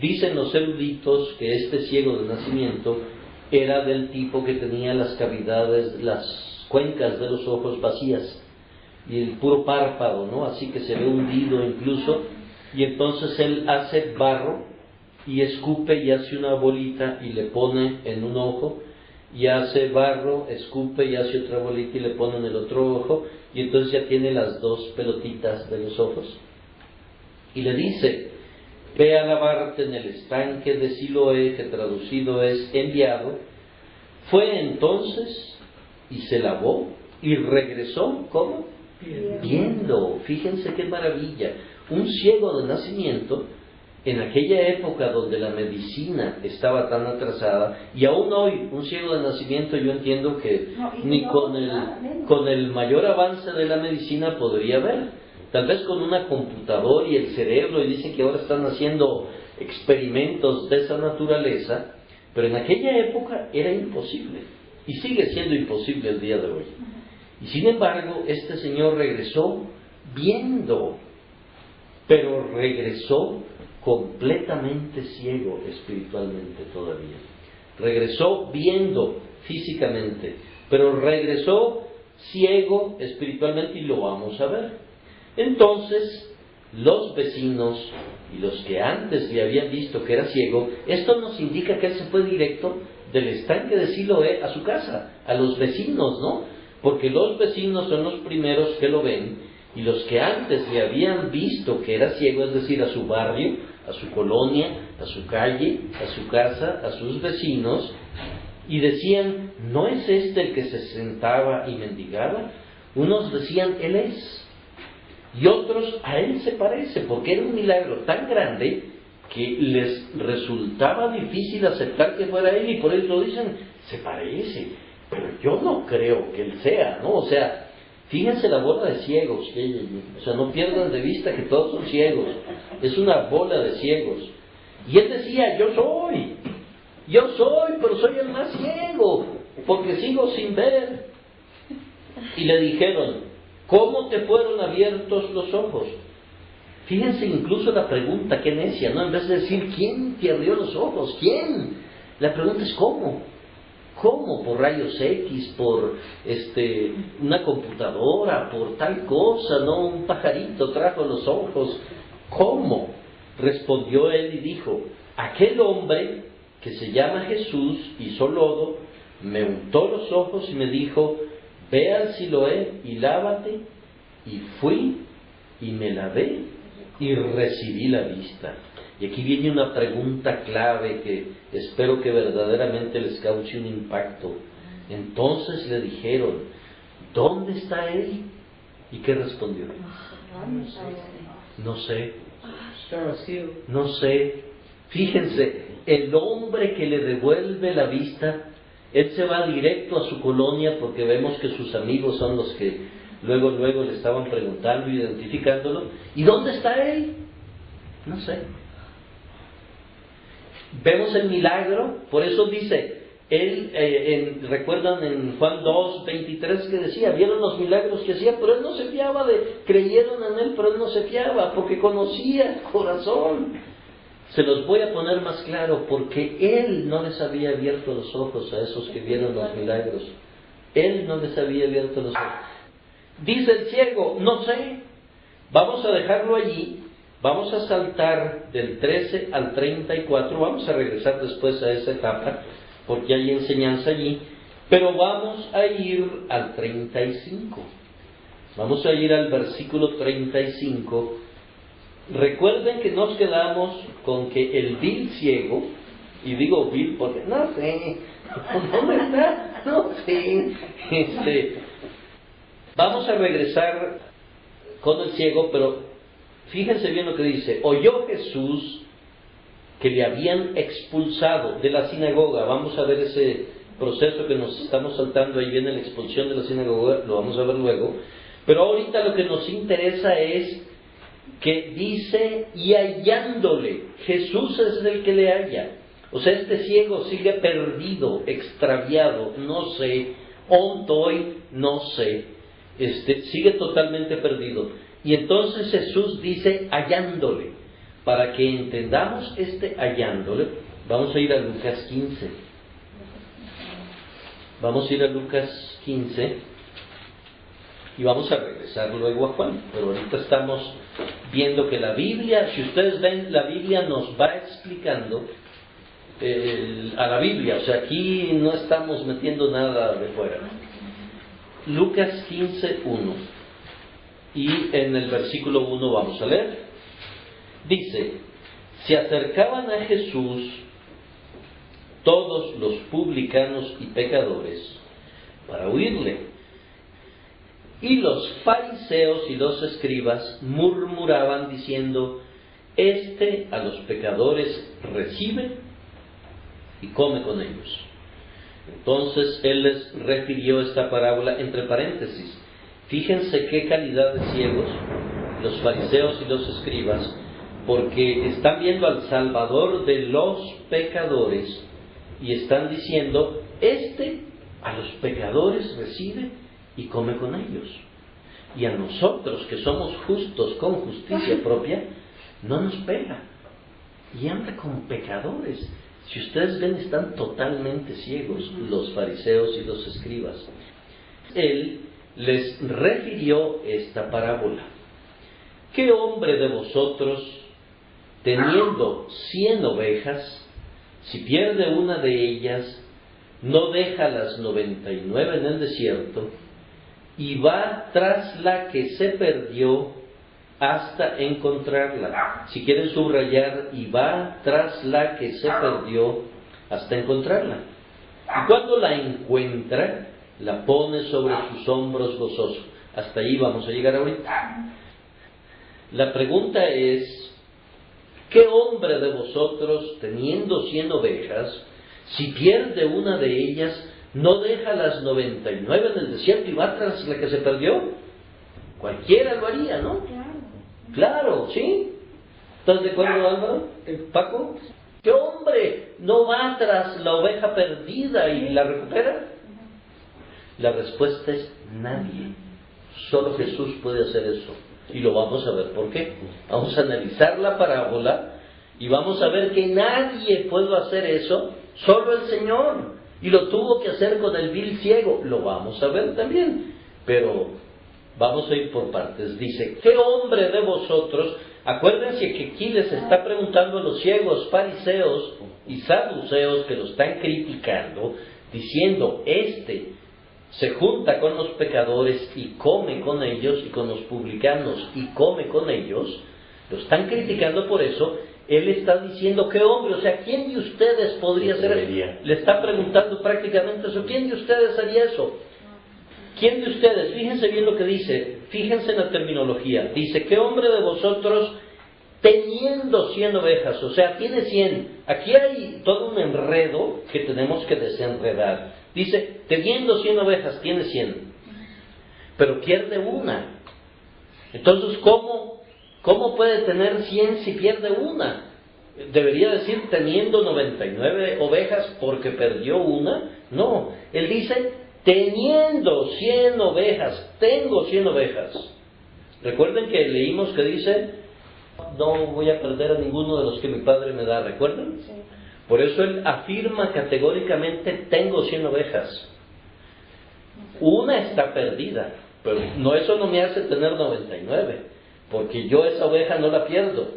Dicen los eruditos que este ciego de nacimiento era del tipo que tenía las cavidades, las cuencas de los ojos vacías y el puro párpado, ¿no? Así que se ve hundido incluso, y entonces él hace barro y escupe y hace una bolita y le pone en un ojo, y hace barro, escupe y hace otra bolita y le pone en el otro ojo, y entonces ya tiene las dos pelotitas de los ojos. Y le dice: ve a lavarte en el estanque de Siloé, que traducido es enviado. Fue entonces y se lavó y regresó, ¿cómo? Viendo. Fíjense qué maravilla. Un ciego de nacimiento, en aquella época donde la medicina estaba tan atrasada, y aún hoy un ciego de nacimiento yo entiendo que ni con el mayor avance de la medicina podría ver. Tal vez con una computadora y el cerebro, y dicen que ahora están haciendo experimentos de esa naturaleza, pero en aquella época era imposible, y sigue siendo imposible el día de hoy. Y sin embargo, este señor regresó viendo, pero regresó completamente ciego espiritualmente todavía. Regresó viendo físicamente, pero regresó ciego espiritualmente, y lo vamos a ver. Entonces, los vecinos y los que antes le habían visto que era ciego, esto nos indica que él se fue directo del estanque de Siloé a su casa, a los vecinos, ¿no? Porque los vecinos son los primeros que lo ven, y los que antes le habían visto que era ciego, es decir, a su barrio, a su colonia, a su calle, a su casa, a sus vecinos, y decían, ¿no es este el que se sentaba y mendigaba? Unos decían, Él es. Y otros, a Él se parece, porque era un milagro tan grande que les resultaba difícil aceptar que fuera Él, y por eso dicen, se parece, pero yo no creo que Él sea, ¿no? O sea, fíjense la bola de ciegos que hay allí. O sea, no pierdan de vista que todos son ciegos. Es una bola de ciegos. Y Él decía, yo soy, pero soy el más ciego, porque sigo sin ver. Y le dijeron, ¿cómo te fueron abiertos los ojos? Fíjense incluso la pregunta, qué necia, ¿no? En vez de decir, ¿quién te abrió los ojos? ¿Quién? La pregunta es, ¿cómo? ¿Cómo? ¿Por rayos X? ¿Por una computadora? ¿Por tal cosa? ¿No? Un pajarito trajo los ojos. ¿Cómo? Respondió él y dijo, aquel hombre que se llama Jesús hizo lodo, me untó los ojos y me dijo, ve al Siloé y lávate. Y fui y me lavé y recibí la vista. Y aquí viene una pregunta clave que espero que verdaderamente les cause un impacto. Entonces le dijeron, ¿dónde está él? ¿Y qué respondió? No sé. No sé. Fíjense, el hombre que le devuelve la vista, él se va directo a su colonia porque vemos que sus amigos son los que luego le estaban preguntando, identificándolo. ¿Y dónde está él? No sé. Vemos el milagro, por eso dice, recuerdan en Juan 2, 23 que decía, vieron los milagros que hacía, pero él no se fiaba creyeron en él, pero él no se fiaba, porque conocía el corazón. Se los voy a poner más claro, porque él no les había abierto los ojos a esos que vieron los milagros. Él no les había abierto los ojos. Dice el ciego, no sé, vamos a dejarlo allí. Vamos a saltar del 13 al 34, vamos a regresar después a esa etapa, porque hay enseñanza allí, pero vamos a ir al 35. Vamos a ir al versículo 35. Recuerden que nos quedamos con que el vil ciego, y digo vil porque no sé, ¿dónde está? No sé. Vamos a regresar con el ciego, pero fíjense bien lo que dice. Oyó Jesús que le habían expulsado de la sinagoga. Vamos a ver ese proceso que nos estamos saltando. Ahí viene la expulsión de la sinagoga, lo vamos a ver luego. Pero ahorita lo que nos interesa es que dice, y hallándole, Jesús es el que le halla. O sea, este ciego sigue perdido, extraviado, no sé, ontoi, no sé, sigue totalmente perdido. Y entonces Jesús dice hallándole. Para que entendamos hallándole, vamos a ir a Lucas 15. Vamos a ir a Lucas 15 y vamos a regresar luego a Juan. Pero ahorita estamos viendo que la Biblia, si ustedes ven, la Biblia nos va explicando a la Biblia. O sea, aquí no estamos metiendo nada de fuera. Lucas 15, 1. Y en el versículo 1 vamos a leer. Dice, se acercaban a Jesús todos los publicanos y pecadores para oírle. Y los fariseos y los escribas murmuraban diciendo, a los pecadores recibe y come con ellos. Entonces él les refirió esta parábola entre paréntesis. Fíjense qué calidad de ciegos los fariseos y los escribas, porque están viendo al Salvador de los pecadores y están diciendo, a los pecadores recibe y come con ellos. Y a nosotros que somos justos con justicia propia, no nos pega. Y anda con pecadores. Si ustedes ven, están totalmente ciegos los fariseos y los escribas. Él les refirió esta parábola. ¿Qué hombre de vosotros, teniendo 100 ovejas, si pierde una de ellas, no deja las 99 en el desierto y va tras la que se perdió hasta encontrarla? Si quieren subrayar, y va tras la que se perdió hasta encontrarla. Y cuando la encuentra, la pone sobre sus hombros gozoso. Hasta ahí vamos a llegar ahorita. La pregunta es, ¿qué hombre de vosotros, teniendo 100 ovejas, si pierde una de ellas, no deja las 99 en el desierto y va tras la que se perdió? Cualquiera lo haría, ¿no? Claro, ¿sí? ¿Estás de acuerdo, Álvaro? ¿Paco? ¿Qué hombre no va tras la oveja perdida y la recupera? La respuesta es nadie. Solo Jesús puede hacer eso. Y lo vamos a ver por qué. Vamos a analizar la parábola y vamos a ver que nadie puede hacer eso, solo el Señor. Y lo tuvo que hacer con el vil ciego. Lo vamos a ver también. Pero vamos a ir por partes. Dice, ¿qué hombre de vosotros? Acuérdense que aquí les está preguntando a los ciegos, fariseos y saduceos que lo están criticando, diciendo, se junta con los pecadores y come con ellos, y con los publicanos y come con ellos. Lo están criticando por eso. Él está diciendo, ¿qué hombre? O sea, ¿quién de ustedes podría hacer eso? Le está preguntando prácticamente eso. ¿Quién de ustedes haría eso? ¿Quién de ustedes? Fíjense bien lo que dice. Fíjense en la terminología. Dice, ¿qué hombre de vosotros teniendo 100 ovejas? O sea, tiene 100. Aquí hay todo un enredo que tenemos que desenredar. Dice, teniendo 100 ovejas, tiene 100. Pero pierde una. Entonces, ¿cómo puede tener 100 si pierde una? Debería decir teniendo 99 ovejas porque perdió una. No, él dice teniendo 100 ovejas, tengo 100 ovejas. Recuerden que leímos que dice, no voy a perder a ninguno de los que mi Padre me da, ¿recuerdan? Sí. Por eso él afirma categóricamente, tengo 100 ovejas. Una está perdida, pero eso no me hace tener 99, porque yo esa oveja no la pierdo.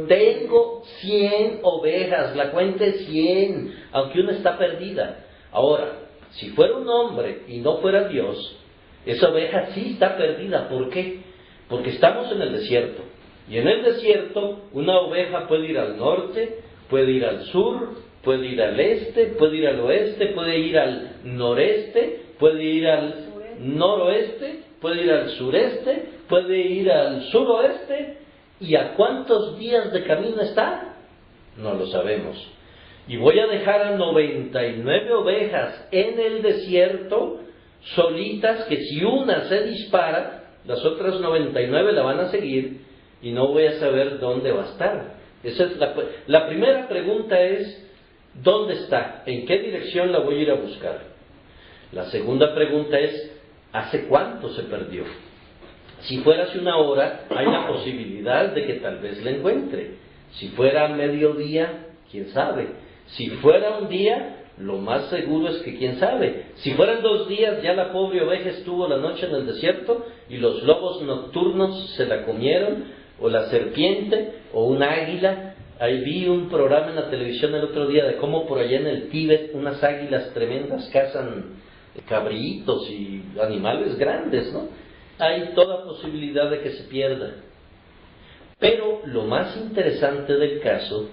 Tengo 100 ovejas, la cuenta es 100, aunque una está perdida. Ahora, si fuera un hombre y no fuera Dios, esa oveja sí está perdida. ¿Por qué? Porque estamos en el desierto. Y en el desierto, una oveja puede ir al norte, puede ir al sur, puede ir al este, puede ir al oeste, puede ir al noreste, puede ir al noroeste, puede ir al sureste, puede ir al suroeste. ¿Y a cuántos días de camino está? No lo sabemos. Y voy a dejar a 99 ovejas en el desierto, solitas, que si una se dispara, las otras 99 la van a seguir y no voy a saber dónde va a estar. Esa es la primera pregunta es, ¿dónde está? ¿En qué dirección la voy a ir a buscar? La segunda pregunta es, ¿hace cuánto se perdió? Si fuera hace una hora, hay la posibilidad de que tal vez la encuentre. Si fuera mediodía, quién sabe. Si fuera un día, lo más seguro es que quién sabe. Si fueran 2 días, ya la pobre oveja estuvo la noche en el desierto y los lobos nocturnos se la comieron, o la serpiente, o un águila. Ahí vi un programa en la televisión el otro día de cómo por allá en el Tíbet unas águilas tremendas cazan cabritos y animales grandes, ¿no? Hay toda posibilidad de que se pierda. Pero lo más interesante del caso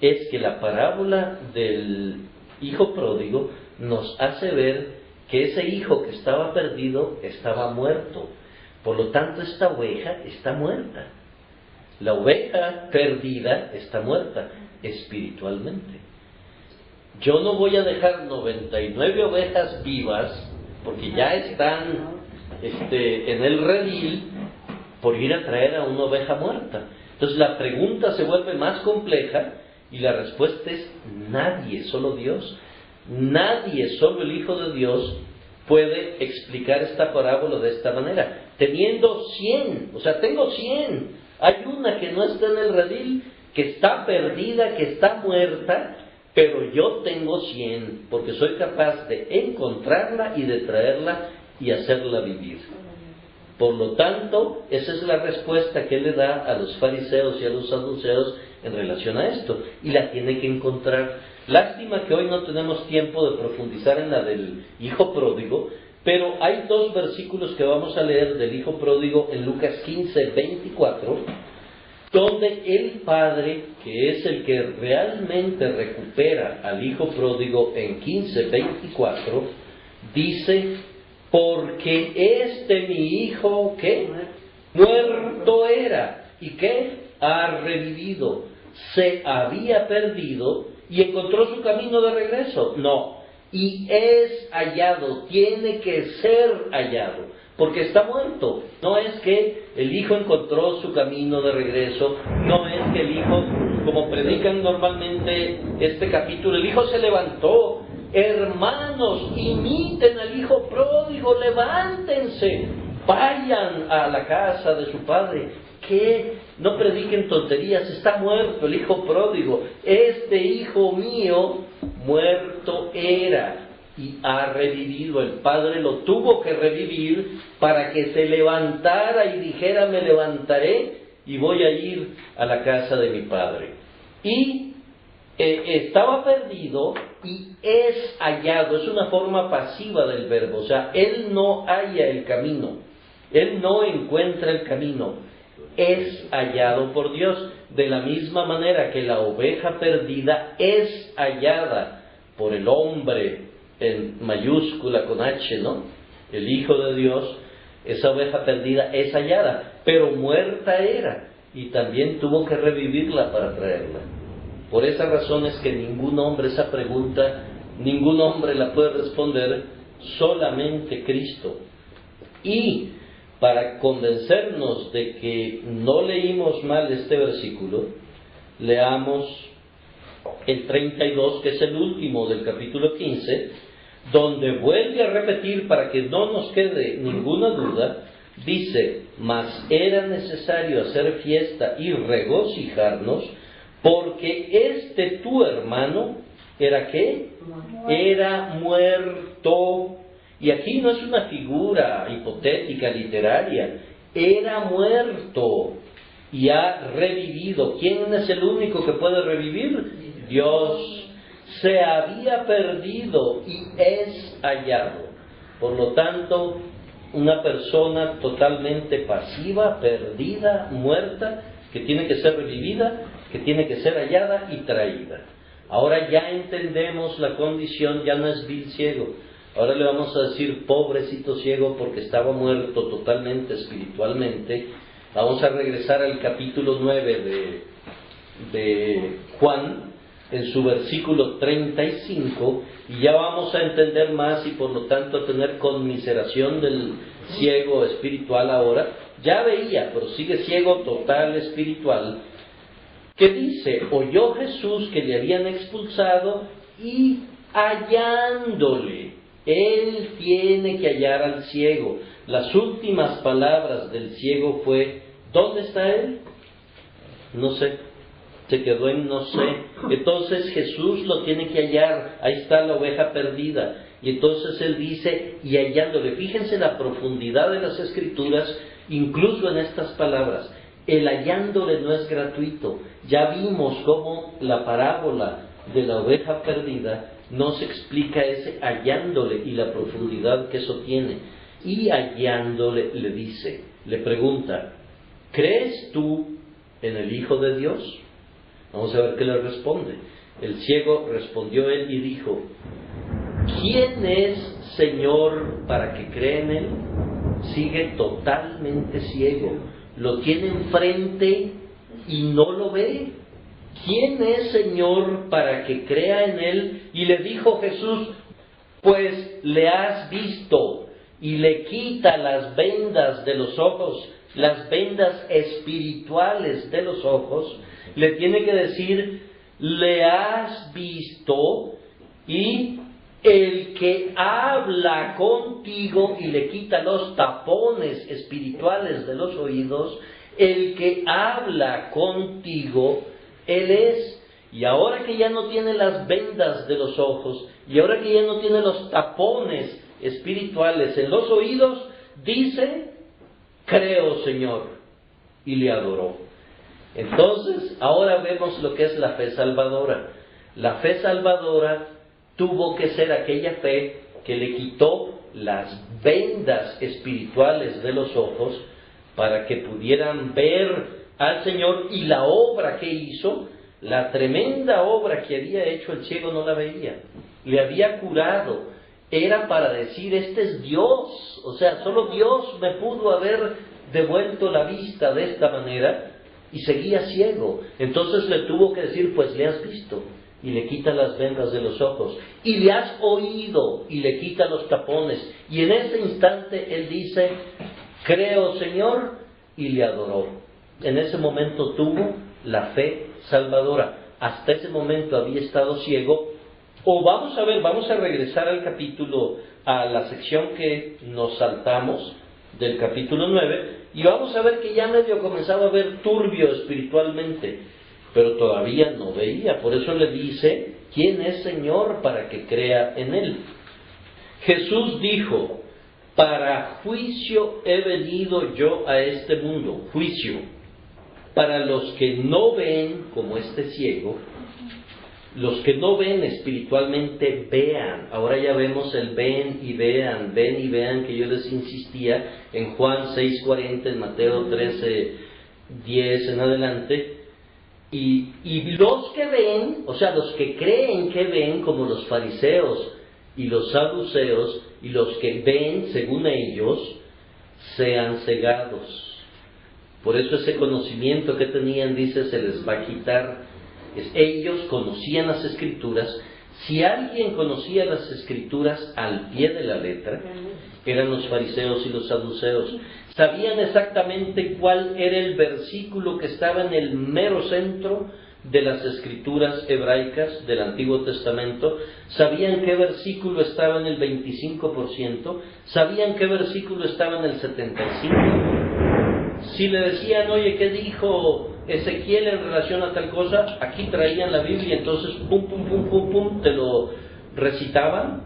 es que la parábola del hijo pródigo nos hace ver que ese hijo que estaba perdido estaba muerto. Por lo tanto, esta oveja está muerta. La oveja perdida está muerta espiritualmente. Yo no voy a dejar 99 ovejas vivas porque ya están en el redil por ir a traer a una oveja muerta. Entonces la pregunta se vuelve más compleja y la respuesta es nadie, solo Dios. Nadie, solo el Hijo de Dios puede explicar esta parábola de esta manera. Teniendo 100, o sea, tengo 100. Hay una que no está en el redil, que está perdida, que está muerta, pero yo tengo 100, porque soy capaz de encontrarla y de traerla y hacerla vivir. Por lo tanto, esa es la respuesta que él le da a los fariseos y a los saduceos en relación a esto, y la tiene que encontrar. Lástima que hoy no tenemos tiempo de profundizar en la del hijo pródigo, pero hay 2 versículos que vamos a leer del hijo pródigo en Lucas 15, 24, donde el padre, que es el que realmente recupera al hijo pródigo en 15:24, dice: porque mi hijo, ¿qué? Muerto era, ¿y qué? Ha revivido. Se había perdido y encontró su camino de regreso. No, y es hallado, tiene que ser hallado, porque está muerto. No es que el hijo encontró su camino de regreso, no es que el hijo, como predican normalmente este capítulo, el hijo se levantó. Hermanos, imiten al hijo pródigo, levántense, vayan a la casa de su padre. ¿Qué? No prediquen tonterías, está muerto el hijo pródigo. Este hijo mío muerto era y ha revivido. El padre lo tuvo que revivir para que se levantara y dijera: me levantaré y voy a ir a la casa de mi padre. Y estaba perdido y es hallado. Es una forma pasiva del verbo, o sea, él no halla el camino, él no encuentra el camino, es hallado por Dios. De la misma manera que la oveja perdida es hallada por el hombre, en mayúscula con H, ¿no? El Hijo de Dios, esa oveja perdida es hallada, pero muerta era, y también tuvo que revivirla para traerla. Por esa razón es que ningún hombre, esa pregunta, ningún hombre la puede responder, solamente Cristo. Y para convencernos de que no leímos mal este versículo, leamos el 32, que es el último del capítulo 15, donde vuelve a repetir, para que no nos quede ninguna duda, dice: mas era necesario hacer fiesta y regocijarnos, porque tu hermano, ¿era qué? Era muerto. Y aquí no es una figura hipotética, literaria. Era muerto y ha revivido. ¿Quién es el único que puede revivir? Dios. Se había perdido y es hallado. Por lo tanto, una persona totalmente pasiva, perdida, muerta, que tiene que ser revivida, que tiene que ser hallada y traída. Ahora ya entendemos la condición, ya no es vil ciego. Ahora le vamos a decir pobrecito ciego, porque estaba muerto totalmente espiritualmente. Vamos a regresar al capítulo 9 de Juan, en su versículo 35, y ya vamos a entender más y por lo tanto a tener conmiseración del ciego espiritual ahora. Ya veía, pero sigue ciego total espiritual. ¿Qué dice? Oyó Jesús que le habían expulsado y hallándole, él tiene que hallar al ciego. Las últimas palabras del ciego fue: ¿dónde está él? No sé, se quedó en no sé. Entonces Jesús lo tiene que hallar, ahí está la oveja perdida. Y entonces él dice: y hallándole. Fíjense la profundidad de las Escrituras, incluso en estas palabras. El hallándole no es gratuito. Ya vimos cómo la parábola de la oveja perdida nos explica ese hallándole y la profundidad que eso tiene. Y hallándole le dice, le pregunta: ¿crees tú en el Hijo de Dios? Vamos a ver qué le responde. El ciego respondió él y dijo: ¿quién es, Señor, para que crea en él? Sigue totalmente ciego. Lo tiene enfrente y no lo ve. ¿Quién es, Señor, para que crea en él? Y le dijo Jesús: pues le has visto. Y le quita las vendas de los ojos, las vendas espirituales de los ojos. Le tiene que decir: le has visto, y el que habla contigo, y le quita los tapones espirituales de los oídos, el que habla contigo, él es. Y ahora que ya no tiene las vendas de los ojos, y ahora que ya no tiene los tapones espirituales en los oídos, dice: creo, Señor, y le adoró. Entonces, ahora vemos lo que es la fe salvadora. La fe salvadora tuvo que ser aquella fe que le quitó las vendas espirituales de los ojos para que pudieran ver al Señor, y la obra que hizo, la tremenda obra que había hecho el ciego, no la veía. Le había curado. Era para decir, este es Dios. O sea, solo Dios me pudo haber devuelto la vista de esta manera, y seguía ciego. Entonces le tuvo que decir, pues le has visto, y le quita las vendas de los ojos, y le has oído, y le quita los tapones. Y en ese instante él dice, creo, Señor, y le adoró. En ese momento tuvo la fe salvadora. Hasta ese momento había estado ciego. O vamos a regresar al capítulo, a la sección que nos saltamos del capítulo 9, y vamos a ver que ya medio comenzaba a ver turbio espiritualmente, pero todavía no veía. Por eso le dice, ¿quién es Señor para que crea en Él? Jesús dijo, para juicio he venido yo a este mundo, juicio, para los que no ven como este ciego. Los que no ven espiritualmente, vean. Ahora ya vemos el ven y vean que yo les insistía en Juan 6:40, en Mateo 13:10 en adelante. Y los que ven, o sea, los que creen que ven, como los fariseos y los saduceos, y los que ven según ellos, sean cegados. Por eso ese conocimiento que tenían, dice, se les va a quitar. Ellos conocían las Escrituras. Si alguien conocía las Escrituras al pie de la letra, eran los fariseos y los saduceos. Sabían exactamente cuál era el versículo que estaba en el mero centro de las Escrituras hebraicas del Antiguo Testamento. Sabían qué versículo estaba en el 25%, sabían qué versículo estaba en el 75%. Si le decían, oye, ¿qué dijo Ezequiel en relación a tal cosa? Aquí traían la Biblia, entonces pum, te lo recitaban,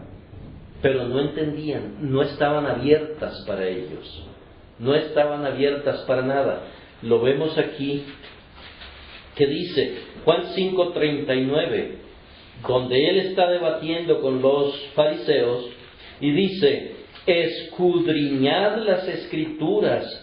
pero no entendían, no estaban abiertas para ellos, no estaban abiertas para nada. Lo vemos aquí, que dice, Juan 5:39, donde él está debatiendo con los fariseos, y dice, escudriñad las Escrituras,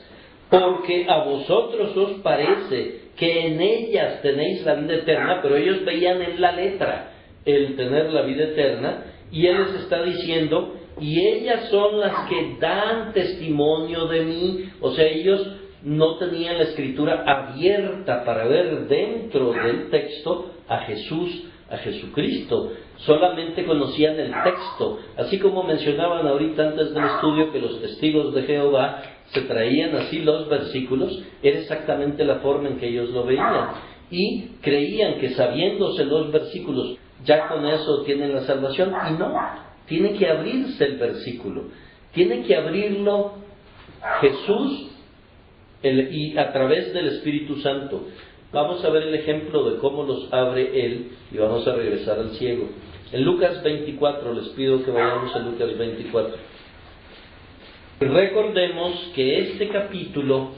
porque a vosotros os parece que en ellas tenéis la vida eterna, pero ellos veían en la letra el tener la vida eterna, y él les está diciendo, y ellas son las que dan testimonio de mí. O sea, ellos no tenían la Escritura abierta para ver dentro del texto a Jesús, a Jesucristo. Solamente conocían el texto. Así como mencionaban ahorita antes del estudio que los testigos de Jehová se traían así los versículos, era exactamente la forma en que ellos lo veían. Y creían que sabiéndose los versículos, ya con eso tienen la salvación. Y no, tiene que abrirse el versículo. Tiene que abrirlo Jesús y a través del Espíritu Santo. Vamos a ver el ejemplo de cómo los abre Él, y vamos a regresar al ciego. En Lucas 24, les pido que vayamos a Lucas 24. Recordemos que este capítulo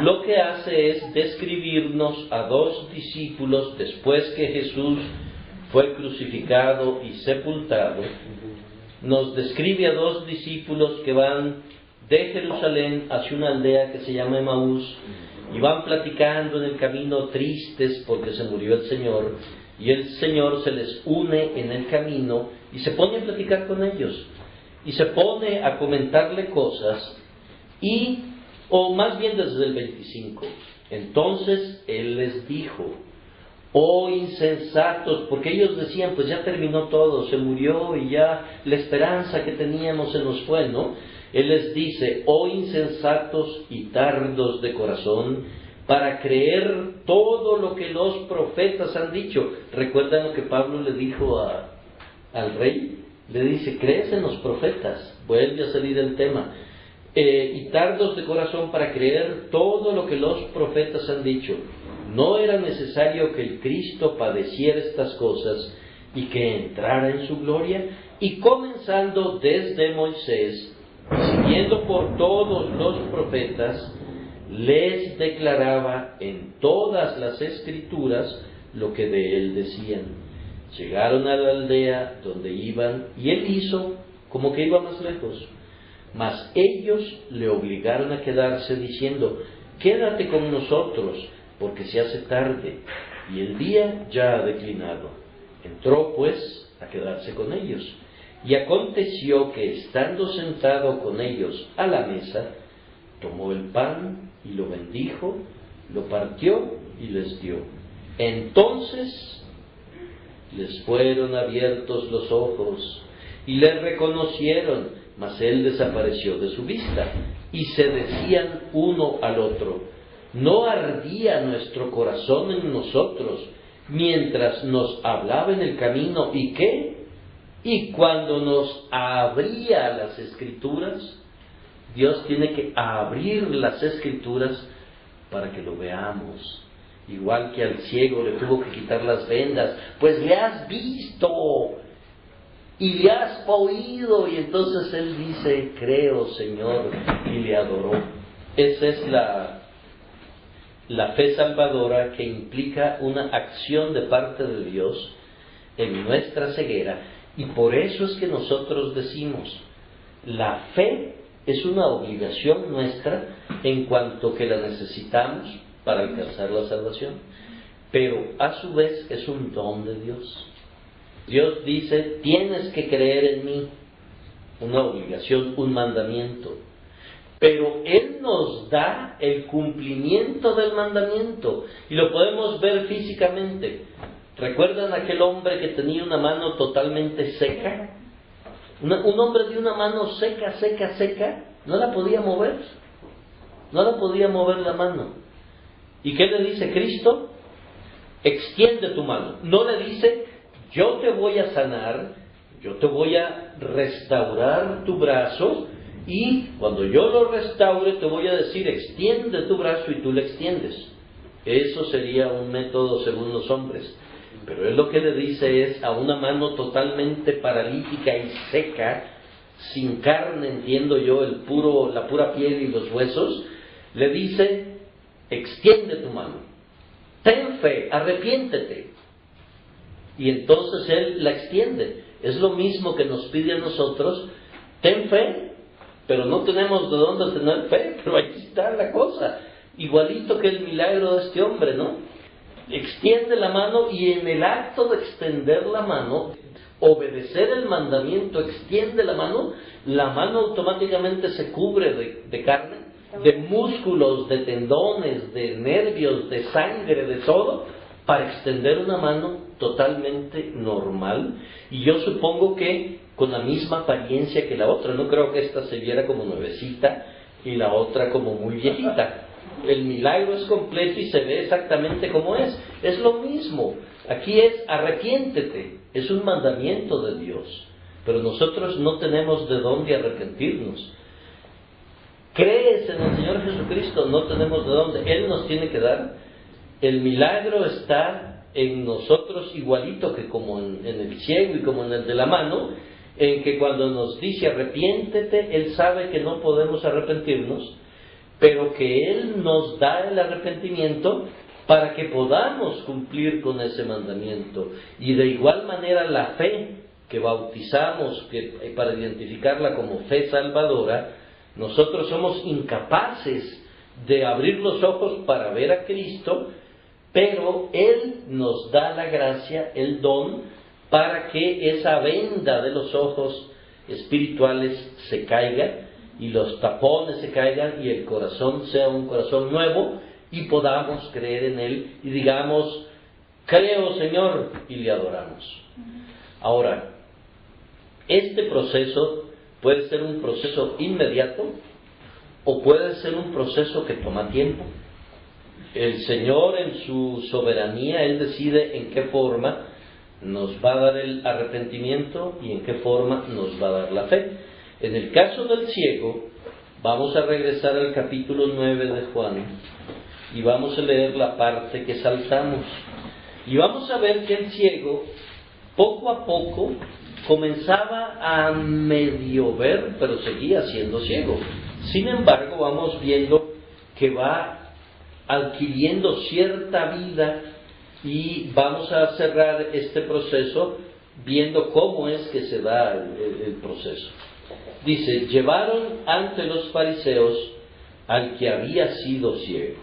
lo que hace es describirnos a dos discípulos después que Jesús fue crucificado y sepultado. Nos describe a dos discípulos que van de Jerusalén hacia una aldea que se llama Emaús, y van platicando en el camino tristes porque se murió el Señor, y el Señor se les une en el camino y se pone a platicar con ellos, y se pone a comentarle cosas, o más bien desde el 25, entonces Él les dijo, oh insensatos, porque ellos decían, pues ya terminó todo, se murió y ya la esperanza que teníamos se nos fue, ¿no? Él les dice, oh insensatos y tardos de corazón, para creer todo lo que los profetas han dicho. ¿Recuerdan lo que Pablo le dijo al rey? Le dice, ¿crees en los profetas? Vuelve a salir el tema. Y tardos de corazón para creer todo lo que los profetas han dicho. ¿No era necesario que el Cristo padeciera estas cosas y que entrara en su gloria? Y comenzando desde Moisés, siguiendo por todos los profetas, les declaraba en todas las Escrituras lo que de él decían. Llegaron a la aldea donde iban, y él hizo como que iba más lejos. Mas ellos le obligaron a quedarse, diciendo, quédate con nosotros, porque se hace tarde y el día ya ha declinado. Entró pues a quedarse con ellos. Y aconteció que estando sentado con ellos a la mesa, tomó el pan y lo bendijo, lo partió y les dio. Entonces les fueron abiertos los ojos y le reconocieron, mas él desapareció de su vista. Y se decían uno al otro: ¿no ardía nuestro corazón en nosotros mientras nos hablaba en el camino? ¿Y qué? Y cuando nos abría las Escrituras. Dios tiene que abrir las Escrituras para que lo veamos. Igual que al ciego le tuvo que quitar las vendas, pues le has visto y le has oído. Y entonces él dice: creo, Señor, y le adoró. Esa es la fe salvadora, que implica una acción de parte de Dios en nuestra ceguera. Y por eso es que nosotros decimos, la fe es una obligación nuestra en cuanto que la necesitamos para alcanzar la salvación, pero a su vez es un don de Dios. Dios dice: tienes que creer en mí, una obligación, un mandamiento, pero Él nos da el cumplimiento del mandamiento, y lo podemos ver físicamente. ¿Recuerdan aquel hombre que tenía una mano totalmente seca? Un hombre de una mano seca, no la podía mover. No la podía mover la mano. ¿Y qué le dice Cristo? Extiende tu mano. No le dice: yo te voy a sanar, yo te voy a restaurar tu brazo, y cuando yo lo restaure te voy a decir: extiende tu brazo, y tú le extiendes. Eso sería un método según los hombres. Pero él lo que le dice es a una mano totalmente paralítica y seca, sin carne, entiendo yo, la pura piel y los huesos, le dice: extiende tu mano, ten fe, arrepiéntete. Y entonces él la extiende. Es lo mismo que nos pide a nosotros: ten fe, pero no tenemos de dónde tener fe, pero ahí está la cosa. Igualito que el milagro de este hombre, ¿no? Extiende la mano, y en el acto de extender la mano, obedecer el mandamiento, extiende la mano automáticamente se cubre de carne, de músculos, de tendones, de nervios, de sangre, de todo, para extender una mano totalmente normal. Y yo supongo que con la misma apariencia que la otra. No creo que esta se viera como nuevecita y la otra como muy viejita. El milagro es completo y se ve exactamente como es. Es lo mismo. Aquí es: arrepiéntete. Es un mandamiento de Dios. Pero nosotros no tenemos de dónde arrepentirnos. ¿Crees en el Señor Jesucristo? No tenemos de dónde. Él nos tiene que dar. El milagro está en nosotros, igualito que como en el ciego y como en el de la mano, en que cuando nos dice arrepiéntete, Él sabe que no podemos arrepentirnos, pero que Él nos da el arrepentimiento para que podamos cumplir con ese mandamiento. Y de igual manera la fe que bautizamos, para identificarla como fe salvadora, nosotros somos incapaces de abrir los ojos para ver a Cristo, pero Él nos da la gracia, el don, para que esa venda de los ojos espirituales se caiga, y los tapones se caigan, y el corazón sea un corazón nuevo, y podamos creer en Él, y digamos: creo, Señor, y le adoramos. Ahora, este proceso puede ser un proceso inmediato, o puede ser un proceso que toma tiempo. El Señor, en su soberanía, Él decide en qué forma nos va a dar el arrepentimiento y en qué forma nos va a dar la fe. En el caso del ciego, vamos a regresar al capítulo 9 de Juan y vamos a leer la parte que saltamos. Y vamos a ver que el ciego, poco a poco, comenzaba a medio ver, pero seguía siendo ciego. Sin embargo, vamos viendo que va adquiriendo cierta vida, y vamos a cerrar este proceso viendo cómo es que se da el proceso. Dice: llevaron ante los fariseos al que había sido ciego.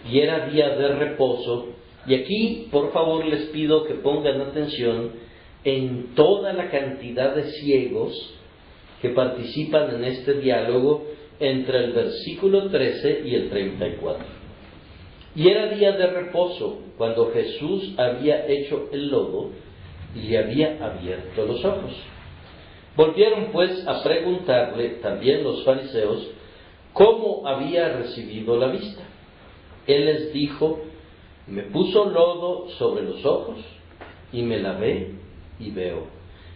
y era día de reposo. Y aquí, por favor, les pido que pongan atención en toda la cantidad de ciegos que participan en este diálogo entre el versículo 13 y el 34. Y era día de reposo cuando Jesús había hecho el lodo y le había abierto los ojos. Volvieron pues a preguntarle también los fariseos cómo había recibido la vista. Él les dijo: me puso lodo sobre los ojos y me lavé y veo.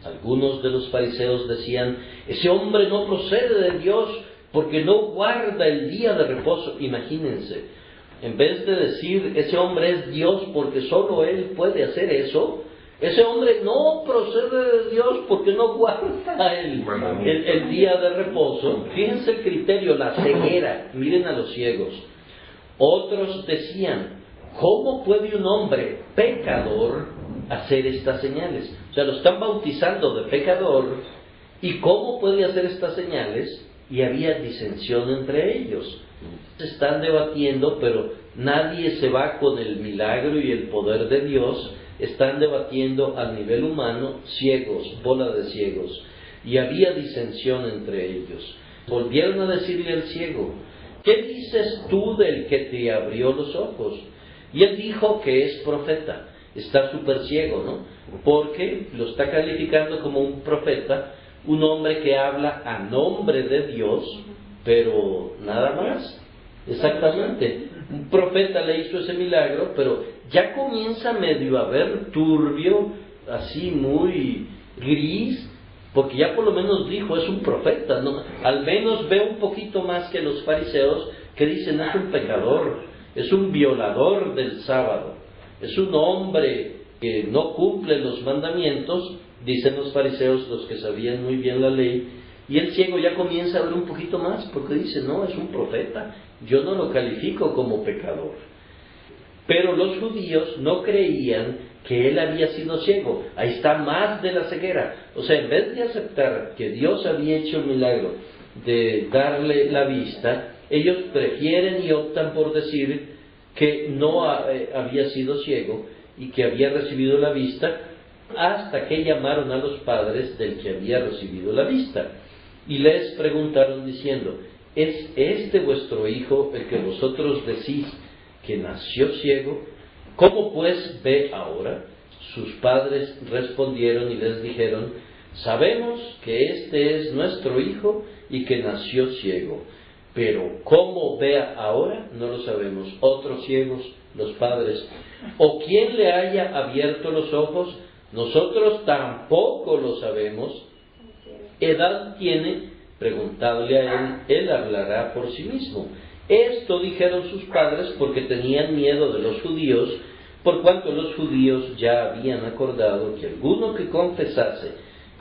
Algunos de los fariseos decían: ese hombre no procede de Dios porque no guarda el día de reposo. Imagínense, en vez de decir ese hombre es Dios porque solo Él puede hacer eso, ese hombre no procede de Dios porque no guarda el día de reposo. Fíjense el criterio, la ceguera. Miren a los ciegos. Otros decían: ¿cómo puede un hombre pecador hacer estas señales? O sea, lo están bautizando de pecador. ¿Y cómo puede hacer estas señales? Y había disensión entre ellos. Se están debatiendo, pero nadie se va con el milagro y el poder de Dios. Están debatiendo al nivel humano, ciegos, bola de ciegos. Y había disensión entre ellos. Volvieron a decirle al ciego: ¿qué dices tú del que te abrió los ojos? Y él dijo que es profeta. Está súper ciego, ¿no? Porque lo está calificando como un profeta, un hombre que habla a nombre de Dios, pero nada más. Exactamente. Un profeta le hizo ese milagro, pero ya comienza medio a ver turbio, así muy gris, porque ya por lo menos dijo es un profeta, ¿no? Al menos ve un poquito más que los fariseos que dicen es un pecador, es un violador del sábado, es un hombre que no cumple los mandamientos, dicen los fariseos, los que sabían muy bien la ley. Y el ciego ya comienza a ver un poquito más, porque dice: no, es un profeta, yo no lo califico como pecador. Pero los judíos no creían que él había sido ciego. Ahí está más de la ceguera. O sea, en vez de aceptar que Dios había hecho el milagro de darle la vista, ellos prefieren y optan por decir que no había sido ciego y que había recibido la vista, hasta que llamaron a los padres del que había recibido la vista. Y les preguntaron diciendo: ¿es este vuestro hijo el que vosotros decís que nació ciego? ¿Cómo pues ve ahora? Sus padres respondieron y les dijeron: sabemos que este es nuestro hijo y que nació ciego, pero cómo vea ahora no lo sabemos. Otros ciegos, los padres: ¿o quién le haya abierto los ojos? Nosotros tampoco lo sabemos. ¿Edad tiene? Preguntadle a él hablará por sí mismo. Esto dijeron sus padres porque tenían miedo de los judíos, por cuanto los judíos ya habían acordado que alguno que confesase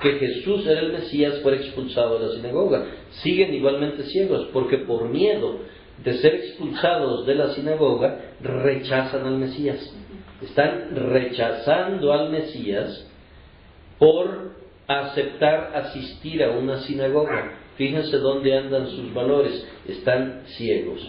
que Jesús era el Mesías fuera expulsado de la sinagoga. Siguen igualmente ciegos, porque por miedo de ser expulsados de la sinagoga, rechazan al Mesías. Están rechazando al Mesías por aceptar asistir a una sinagoga. Fíjense dónde andan sus valores. Están ciegos.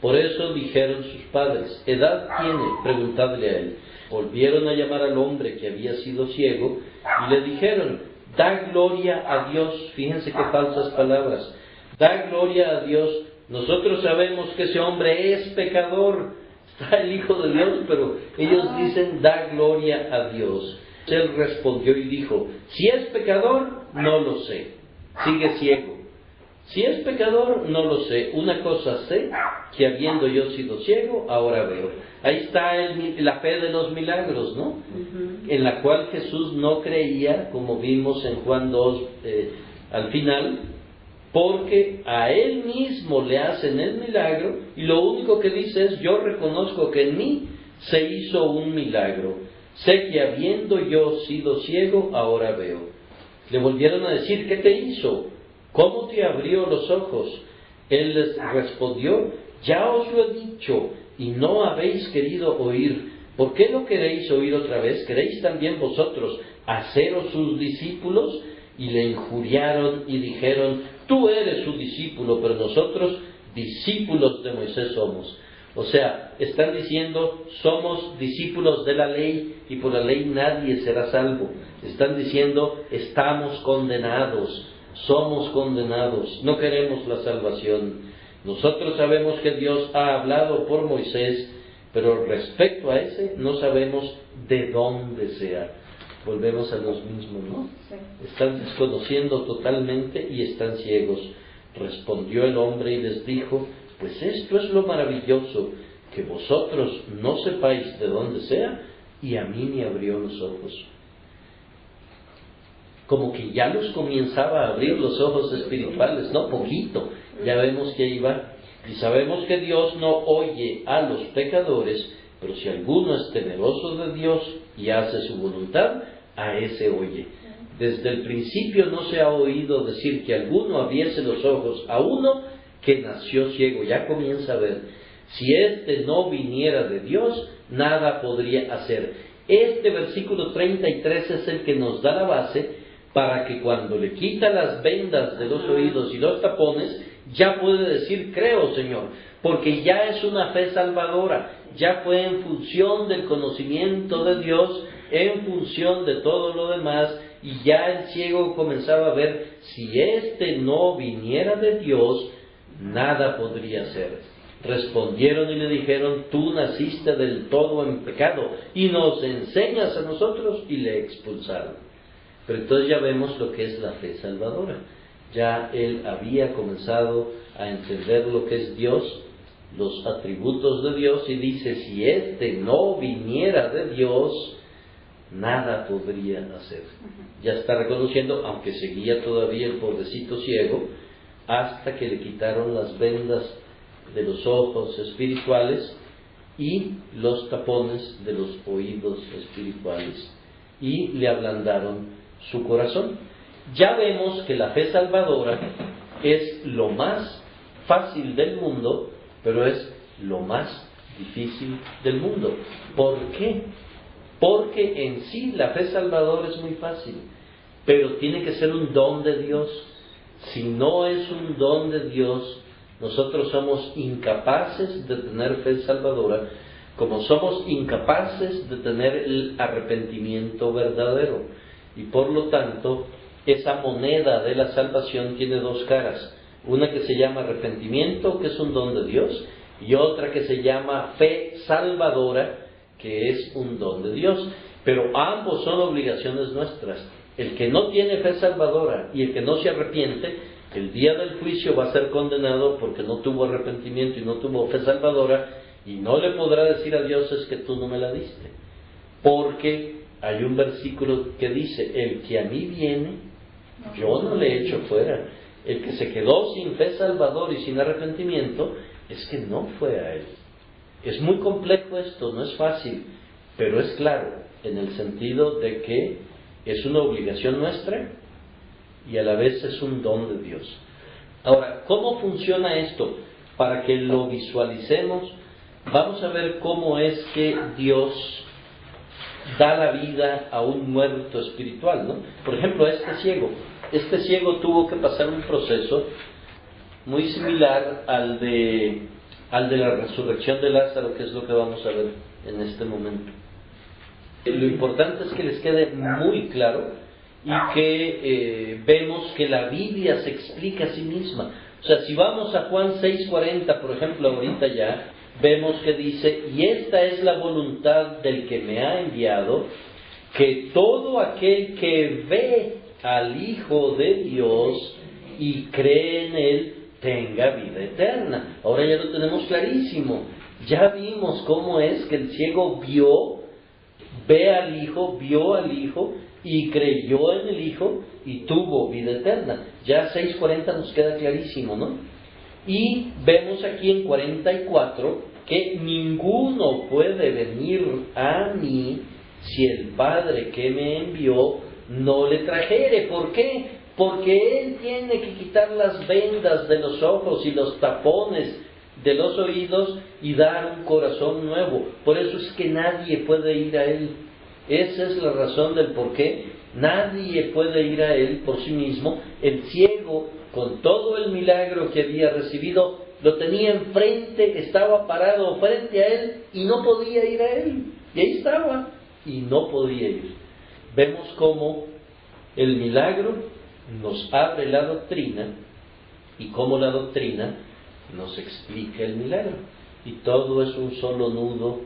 Por eso dijeron sus padres: ¿edad tiene? Preguntadle a él. Volvieron a llamar al hombre que había sido ciego y le dijeron: da gloria a Dios. Fíjense qué falsas palabras. Da gloria a Dios. Nosotros sabemos que ese hombre es pecador. Está el Hijo de Dios, pero ellos dicen: da gloria a Dios. Él respondió y dijo: si es pecador, no lo sé. Sigue ciego. Si es pecador, no lo sé. Una cosa sé, que habiendo yo sido ciego, ahora veo. Ahí está la fe de los milagros, ¿no? En la cual Jesús no creía, como vimos en Juan 2 al final, porque a Él mismo le hacen el milagro y lo único que dice es: yo reconozco que en mí se hizo un milagro. Sé que habiendo yo sido ciego, ahora veo. Le volvieron a decir: ¿qué te hizo? ¿Cómo te abrió los ojos? Él les respondió: ya os lo he dicho y no habéis querido oír. ¿Por qué no queréis oír otra vez? ¿Queréis también vosotros haceros sus discípulos? Y le injuriaron y dijeron: tú eres su discípulo, pero nosotros discípulos de Moisés somos. O sea, están diciendo, somos discípulos de la ley y por la ley nadie será salvo. Están diciendo, estamos condenados, somos condenados, no queremos la salvación. Nosotros sabemos que Dios ha hablado por Moisés, pero respecto a ese no sabemos de dónde sea. Volvemos a los mismos, ¿no? Están desconociendo totalmente y están ciegos. Respondió el hombre y les dijo, pues esto es lo maravilloso, que vosotros no sepáis de dónde sea, y a mí me abrió los ojos. Como que ya los comenzaba a abrir los ojos espirituales, no poquito, ya vemos que ahí va. Y sabemos que Dios no oye a los pecadores, pero si alguno es temeroso de Dios y hace su voluntad, a ese oye. Desde el principio no se ha oído decir que alguno abriese los ojos a uno que nació ciego. Ya comienza a ver, si éste no viniera de Dios, nada podría hacer. Este versículo 33 es el que nos da la base para que cuando le quita las vendas de los oídos y los tapones, ya puede decir, creo, Señor, porque ya es una fe salvadora, ya fue en función del conocimiento de Dios, en función de todo lo demás, y ya el ciego comenzaba a ver, si éste no viniera de Dios, nada podría hacer. Respondieron y le dijeron, tú naciste del todo en pecado, y nos enseñas a nosotros, y le expulsaron. Pero entonces ya vemos lo que es la fe salvadora. Ya él había comenzado a entender lo que es Dios, los atributos de Dios, y dice, si éste no viniera de Dios, nada podría hacer. Ya está reconociendo, aunque seguía todavía el pobrecito ciego, hasta que le quitaron las vendas de los ojos espirituales y los tapones de los oídos espirituales, y le ablandaron su corazón. Ya vemos que la fe salvadora es lo más fácil del mundo, pero es lo más difícil del mundo. ¿Por qué? Porque en sí la fe salvadora es muy fácil, pero tiene que ser un don de Dios. Si no es un don de Dios, nosotros somos incapaces de tener fe salvadora, como somos incapaces de tener el arrepentimiento verdadero. Y por lo tanto, esa moneda de la salvación tiene dos caras. Una que se llama arrepentimiento, que es un don de Dios, y otra que se llama fe salvadora, que es un don de Dios. Pero ambos son obligaciones nuestras. El que no tiene fe salvadora y el que no se arrepiente, el día del juicio va a ser condenado porque no tuvo arrepentimiento y no tuvo fe salvadora, y no le podrá decir a Dios, es que tú no me la diste. Porque hay un versículo que dice, el que a mí viene, yo no le echo fuera. El que se quedó sin fe salvador y sin arrepentimiento, es que no fue a él. Es muy complejo esto, no es fácil, pero es claro, en el sentido de que es una obligación nuestra y a la vez es un don de Dios. Ahora, ¿cómo funciona esto? Para que lo visualicemos, vamos a ver cómo es que Dios da la vida a un muerto espiritual, ¿no? Por ejemplo, este ciego tuvo que pasar un proceso muy similar al de la resurrección de Lázaro, que es lo que vamos a ver en este momento. Lo importante es que les quede muy claro y que vemos que la Biblia se explica a sí misma. O sea, si vamos a Juan 6:40, por ejemplo, ahorita ya, vemos que dice, y esta es la voluntad del que me ha enviado, que todo aquel que ve al Hijo de Dios y cree en Él, tenga vida eterna. Ahora ya lo tenemos clarísimo. Ya vimos cómo es que el ciego vio al Hijo y creyó en el Hijo y tuvo vida eterna. Ya 6:40 nos queda clarísimo, ¿no? Y vemos aquí en 44 que ninguno puede venir a mí si el Padre que me envió no le trajere. ¿Por qué? Porque Él tiene que quitar las vendas de los ojos y los tapones de los oídos y dar un corazón nuevo. Por eso es que nadie puede ir a Él. Esa es la razón del por qué nadie puede ir a Él por sí mismo. El ciego con todo el milagro que había recibido, lo tenía enfrente, estaba parado frente a él y no podía ir a él. Y ahí estaba y no podía ir. Vemos cómo el milagro nos abre la doctrina y cómo la doctrina nos explica el milagro. Y todo es un solo nudo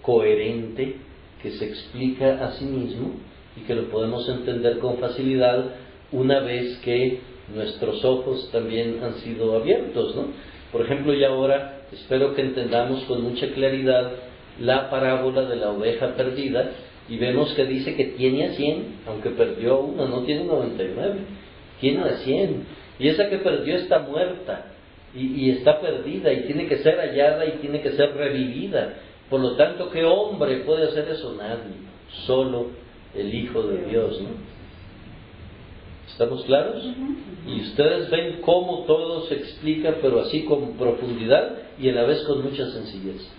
coherente que se explica a sí mismo y que lo podemos entender con facilidad una vez que nuestros ojos también han sido abiertos, ¿no? Por ejemplo, y ahora espero que entendamos con mucha claridad la parábola de la oveja perdida, y vemos que dice que tiene a 100, aunque perdió una, no tiene 99, tiene a 100, y esa que perdió está muerta, y está perdida, y tiene que ser hallada, y tiene que ser revivida. Por lo tanto, ¿qué hombre puede hacer eso? Nadie, solo el Hijo de Dios, ¿no? ¿Estamos claros? Y ustedes ven cómo todo se explica, pero así con profundidad y a la vez con mucha sencillez.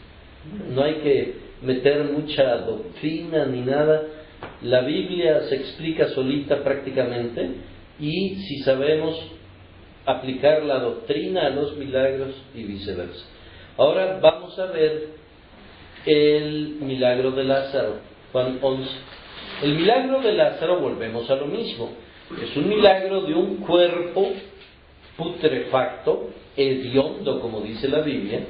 No hay que meter mucha doctrina ni nada. La Biblia se explica solita prácticamente, y si sabemos aplicar la doctrina a los milagros y viceversa. Ahora vamos a ver el milagro de Lázaro, Juan 11. El milagro de Lázaro, volvemos a lo mismo, es un milagro de un cuerpo putrefacto, hediondo, como dice la Biblia,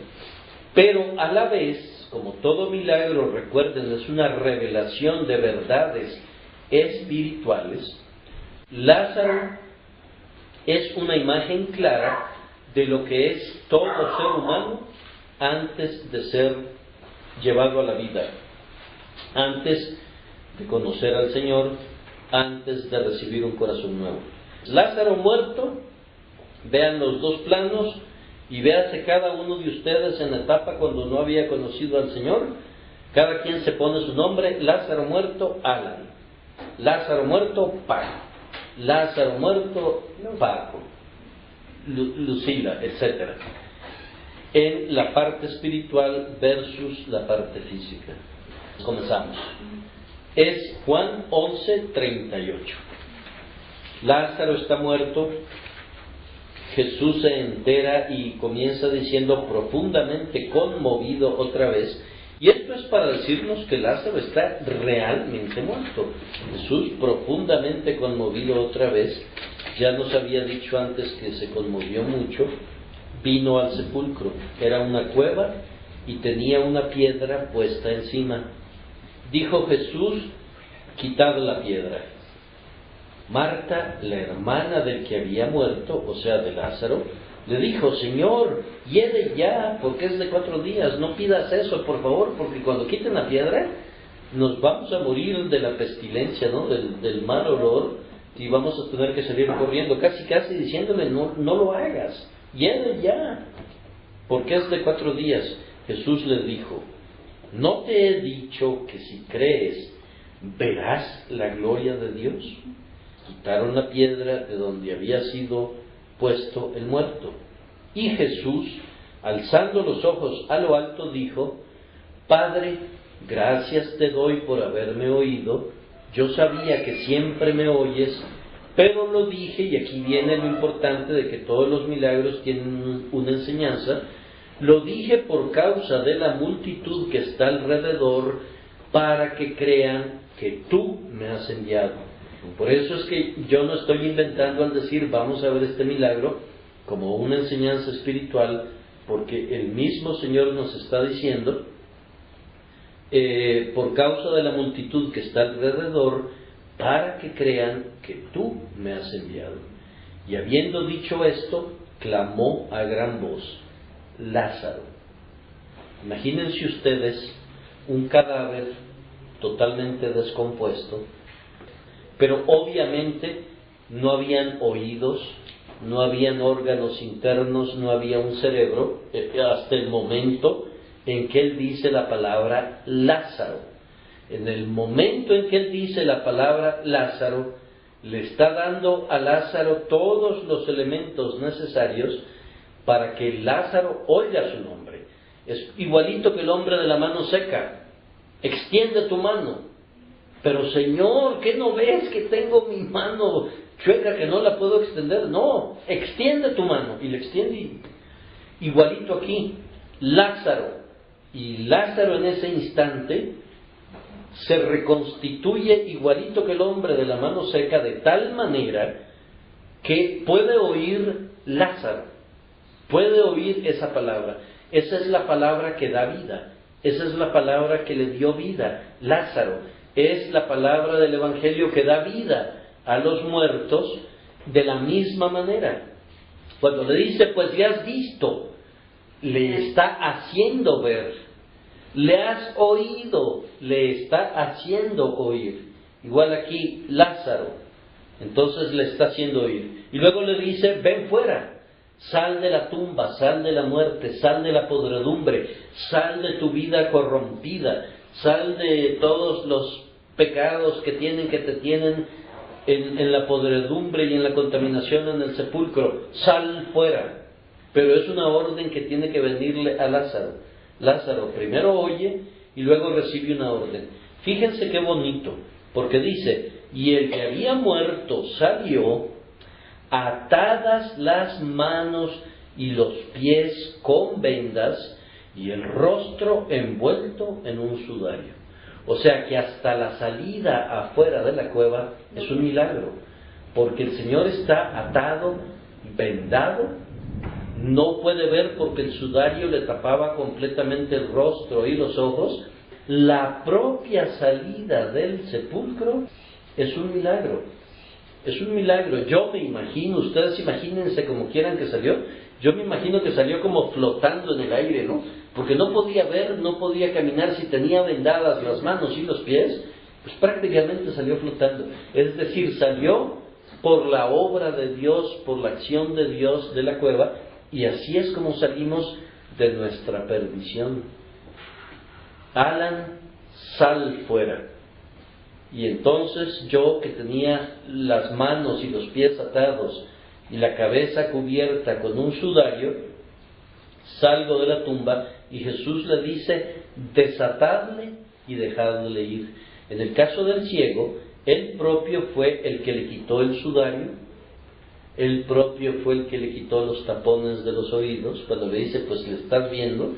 pero a la vez, como todo milagro, recuerden, es una revelación de verdades espirituales. Lázaro es una imagen clara de lo que es todo ser humano antes de ser llevado a la vida, antes de conocer al Señor, antes de recibir un corazón nuevo. Lázaro muerto, vean los dos planos y véase cada uno de ustedes en la etapa cuando no había conocido al Señor. Cada quien se pone su nombre: Lázaro muerto, Alan; Lázaro muerto, Paco; Lázaro muerto, Paco, Lucila, etc. En la parte espiritual versus la parte física. Comenzamos. Es Juan 11:38. Lázaro está muerto. Jesús se entera y comienza diciendo, profundamente conmovido otra vez. Y esto es para decirnos que Lázaro está realmente muerto. Jesús, profundamente conmovido otra vez, ya nos había dicho antes que se conmovió mucho, vino al sepulcro. Era una cueva y tenía una piedra puesta encima. Dijo Jesús, quitad la piedra. Marta, la hermana del que había muerto, o sea, de Lázaro, le dijo, Señor, hiede ya, porque es de 4 días, no pidas eso, por favor, porque cuando quiten la piedra, nos vamos a morir de la pestilencia, ¿no? Del mal olor, y vamos a tener que salir corriendo, casi diciéndole, no lo hagas, hiede ya, porque es de 4 días. Jesús le dijo, ¿no te he dicho que si crees, verás la gloria de Dios? Quitaron la piedra de donde había sido puesto el muerto. Y Jesús, alzando los ojos a lo alto, dijo, Padre, gracias te doy por haberme oído. Yo sabía que siempre me oyes, pero lo dije, y aquí viene lo importante de que todos los milagros tienen una enseñanza, lo dije por causa de la multitud que está alrededor, para que crean que tú me has enviado. Por eso es que yo no estoy inventando al decir vamos a ver este milagro como una enseñanza espiritual, porque el mismo Señor nos está diciendo, por causa de la multitud que está alrededor, para que crean que tú me has enviado. Y habiendo dicho esto, clamó a gran voz, Lázaro. Imagínense ustedes un cadáver totalmente descompuesto, pero obviamente no habían oídos, no habían órganos internos, no había un cerebro, hasta el momento en que él dice la palabra Lázaro. En el momento en que él dice la palabra Lázaro, le está dando a Lázaro todos los elementos necesarios para que Lázaro oiga su nombre. Es igualito que el hombre de la mano seca. Extiende tu mano. Pero Señor, ¿qué no ves que tengo mi mano chueca que no la puedo extender. No, extiende tu mano. Y le extiende igualito aquí. Lázaro. Y Lázaro en ese instante se reconstituye igualito que el hombre de la mano seca, de tal manera que puede oír Lázaro, puede oír esa palabra. Esa es la palabra que da vida, esa es la palabra que le dio vida. Lázaro es la palabra del Evangelio que da vida a los muertos de la misma manera. Cuando le dice, pues ya has visto, le está haciendo ver. Le has oído, le está haciendo oír. Igual aquí, Lázaro, entonces le está haciendo oír. Y luego le dice, ven fuera, sal de la tumba, sal de la muerte, sal de la podredumbre, sal de tu vida corrompida, sal de todos los pecados que te tienen en la podredumbre y en la contaminación en el sepulcro, sal fuera. Pero es una orden que tiene que venirle a Lázaro. Lázaro primero oye y luego recibe una orden. Fíjense qué bonito, porque dice, y el que había muerto salió, atadas las manos y los pies con vendas, y el rostro envuelto en un sudario. O sea que hasta la salida afuera de la cueva es un milagro, porque el Señor está atado, vendado, no puede ver porque el sudario le tapaba completamente el rostro y los ojos. La propia salida del sepulcro es un milagro. Es un milagro. Yo me imagino, ustedes imagínense como quieran que salió, yo me imagino que salió como flotando en el aire, ¿no? Porque no podía ver, no podía caminar. Si tenía vendadas las manos y los pies, pues prácticamente salió flotando. Es decir, salió por la obra de Dios, por la acción de Dios de la cueva. Y así es como salimos de nuestra perdición. Alan, sal fuera. Y entonces yo, que tenía las manos y los pies atados y la cabeza cubierta con un sudario, salgo de la tumba y Jesús le dice, desatadle y dejadle ir. En el caso del ciego, él propio fue el que le quitó el sudario, él propio fue el que le quitó los tapones de los oídos, cuando le dice, pues le estás viendo.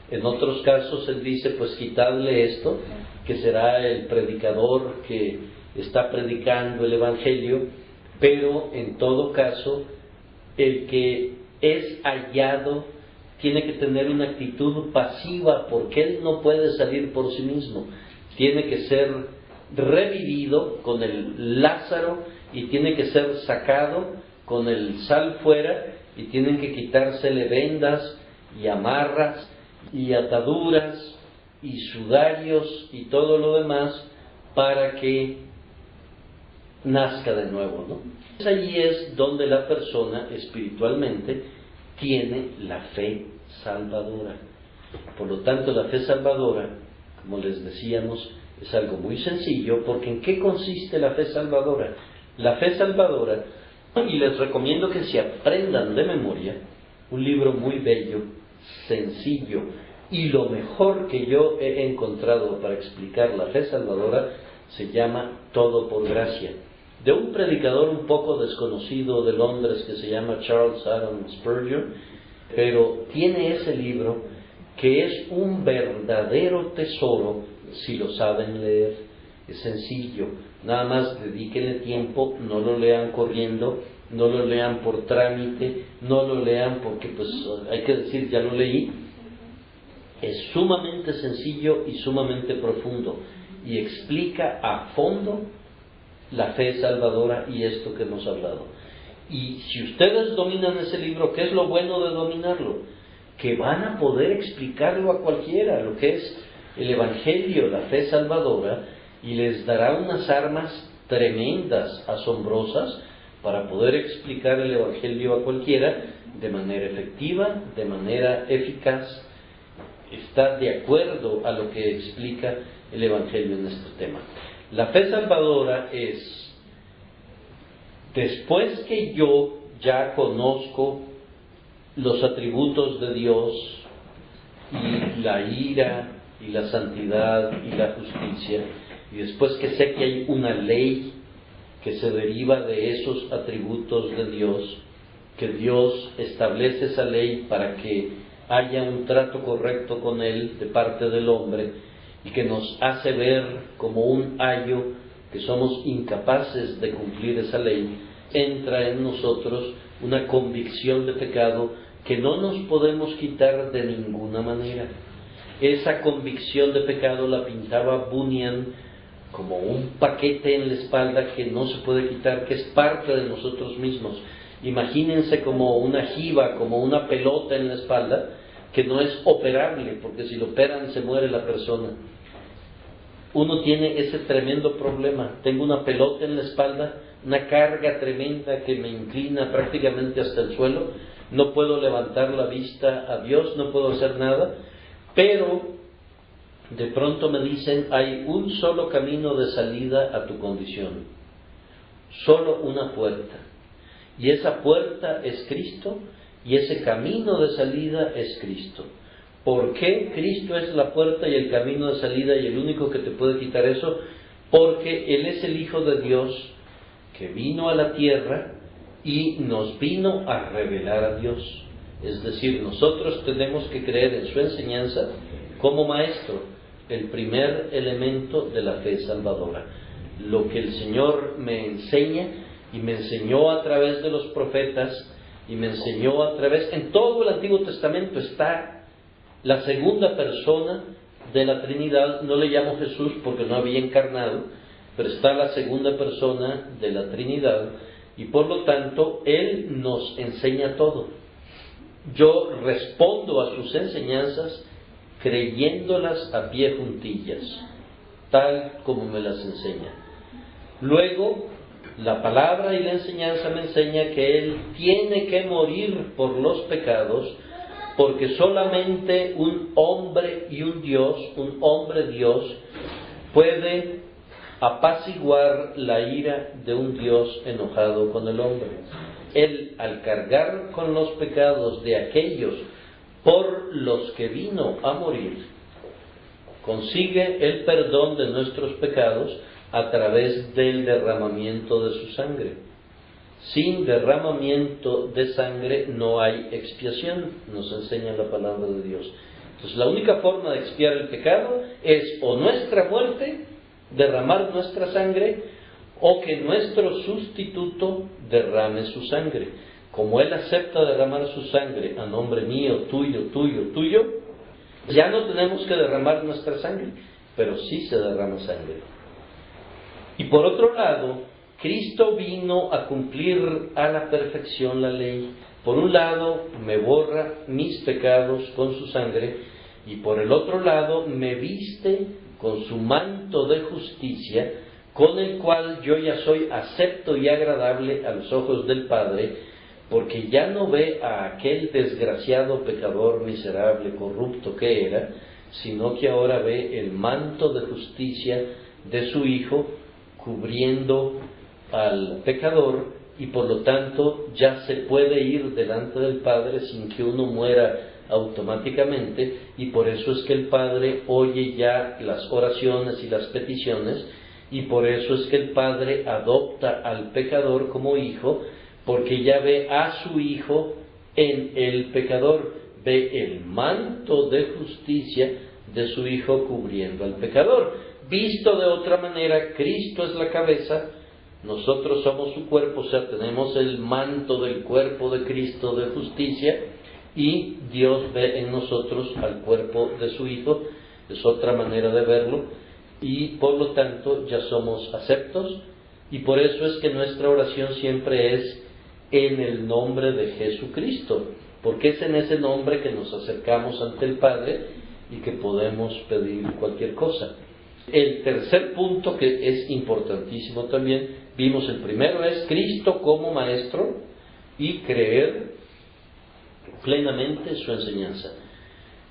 En otros casos él dice, pues quitadle esto, que será el predicador que está predicando el Evangelio, pero en todo caso, el que es hallado tiene que tener una actitud pasiva, porque él no puede salir por sí mismo, tiene que ser revivido con el Lázaro y tiene que ser sacado con el sal fuera, y tienen que quitársele vendas y amarras y ataduras y sudarios y todo lo demás para que nazca de nuevo, ¿no? Allí es donde la persona espiritualmente tiene la fe salvadora. Por lo tanto, la fe salvadora, como les decíamos, es algo muy sencillo, porque ¿en qué consiste la fe salvadora? La fe salvadora, y les recomiendo que se aprendan de memoria un libro muy bello, sencillo, y lo mejor que yo he encontrado para explicar la fe salvadora se llama Todo por Gracia, de un predicador un poco desconocido de Londres que se llama Charles Haddon Spurgeon, pero tiene ese libro que es un verdadero tesoro si lo saben leer. Es sencillo, nada más dedíquenle tiempo, no lo lean corriendo, no lo lean por trámite, no lo lean porque pues hay que decir ya lo leí. Es sumamente sencillo y sumamente profundo y explica a fondo la fe salvadora y esto que hemos hablado. Y si ustedes dominan ese libro, ¿qué es lo bueno de dominarlo? Que van a poder explicarlo a cualquiera, lo que es el Evangelio, la fe salvadora, y les dará unas armas tremendas, asombrosas, para poder explicar el Evangelio a cualquiera de manera efectiva, de manera eficaz. Está de acuerdo a lo que explica el Evangelio en este tema. La fe salvadora es, después que yo ya conozco los atributos de Dios y la ira y la santidad y la justicia, y después que sé que hay una ley que se deriva de esos atributos de Dios, que Dios establece esa ley para que haya un trato correcto con Él de parte del hombre, y que nos hace ver como un ayo que somos incapaces de cumplir esa ley. Entra en nosotros una convicción de pecado que no nos podemos quitar de ninguna manera. Esa convicción de pecado la pintaba Bunyan como un paquete en la espalda que no se puede quitar, que es parte de nosotros mismos. Imagínense como una jiba, como una pelota en la espalda, que no es operable, porque si lo operan se muere la persona. Uno tiene ese tremendo problema. Tengo una pelota en la espalda, una carga tremenda que me inclina prácticamente hasta el suelo. No puedo levantar la vista a Dios, no puedo hacer nada, pero de pronto me dicen, hay un solo camino de salida a tu condición, solo una puerta, y esa puerta es Cristo, y ese camino de salida es Cristo. ¿Por qué Cristo es la puerta y el camino de salida y el único que te puede quitar eso? Porque Él es el Hijo de Dios que vino a la tierra y nos vino a revelar a Dios. Es decir, nosotros tenemos que creer en su enseñanza como maestro, el primer elemento de la fe salvadora. Lo que el Señor me enseña, y me enseñó a través de los profetas, y me enseñó a través, en todo el Antiguo Testamento está la segunda persona de la Trinidad. No le llamo Jesús porque no había encarnado, pero está la segunda persona de la Trinidad, y por lo tanto Él nos enseña todo. Yo respondo a sus enseñanzas creyéndolas a pie juntillas, tal como me las enseña. Luego, la palabra y la enseñanza me enseña que Él tiene que morir por los pecados, porque solamente un hombre y un Dios, un hombre Dios, puede apaciguar la ira de un Dios enojado con el hombre. Él, al cargar con los pecados de aquellos por los que vino a morir, consigue el perdón de nuestros pecados a través del derramamiento de su sangre. Sin derramamiento de sangre no hay expiación, nos enseña la palabra de Dios. Entonces la única forma de expiar el pecado es o nuestra muerte, derramar nuestra sangre, o que nuestro sustituto derrame su sangre. Como Él acepta derramar su sangre a nombre mío, tuyo, ya no tenemos que derramar nuestra sangre, pero sí se derrama sangre. Y por otro lado, Cristo vino a cumplir a la perfección la ley. Por un lado, me borra mis pecados con su sangre, y por el otro lado, me viste con su manto de justicia, con el cual yo ya soy acepto y agradable a los ojos del Padre, porque ya no ve a aquel desgraciado pecador miserable, corrupto que era, sino que ahora ve el manto de justicia de su Hijo cubriendo al pecador, y por lo tanto ya se puede ir delante del Padre sin que uno muera automáticamente, y por eso es que el Padre oye ya las oraciones y las peticiones, y por eso es que el Padre adopta al pecador como hijo, porque ya ve a su Hijo en el pecador, ve el manto de justicia de su Hijo cubriendo al pecador. Visto de otra manera, Cristo es la cabeza, nosotros somos su cuerpo, o sea, tenemos el manto del cuerpo de Cristo de justicia, y Dios ve en nosotros al cuerpo de su Hijo. Es otra manera de verlo, y por lo tanto ya somos aceptos, y por eso es que nuestra oración siempre es en el nombre de Jesucristo, porque es en ese nombre que nos acercamos ante el Padre y que podemos pedir cualquier cosa. El tercer punto, que es importantísimo también, vimos el primero es Cristo como Maestro y creer plenamente su enseñanza.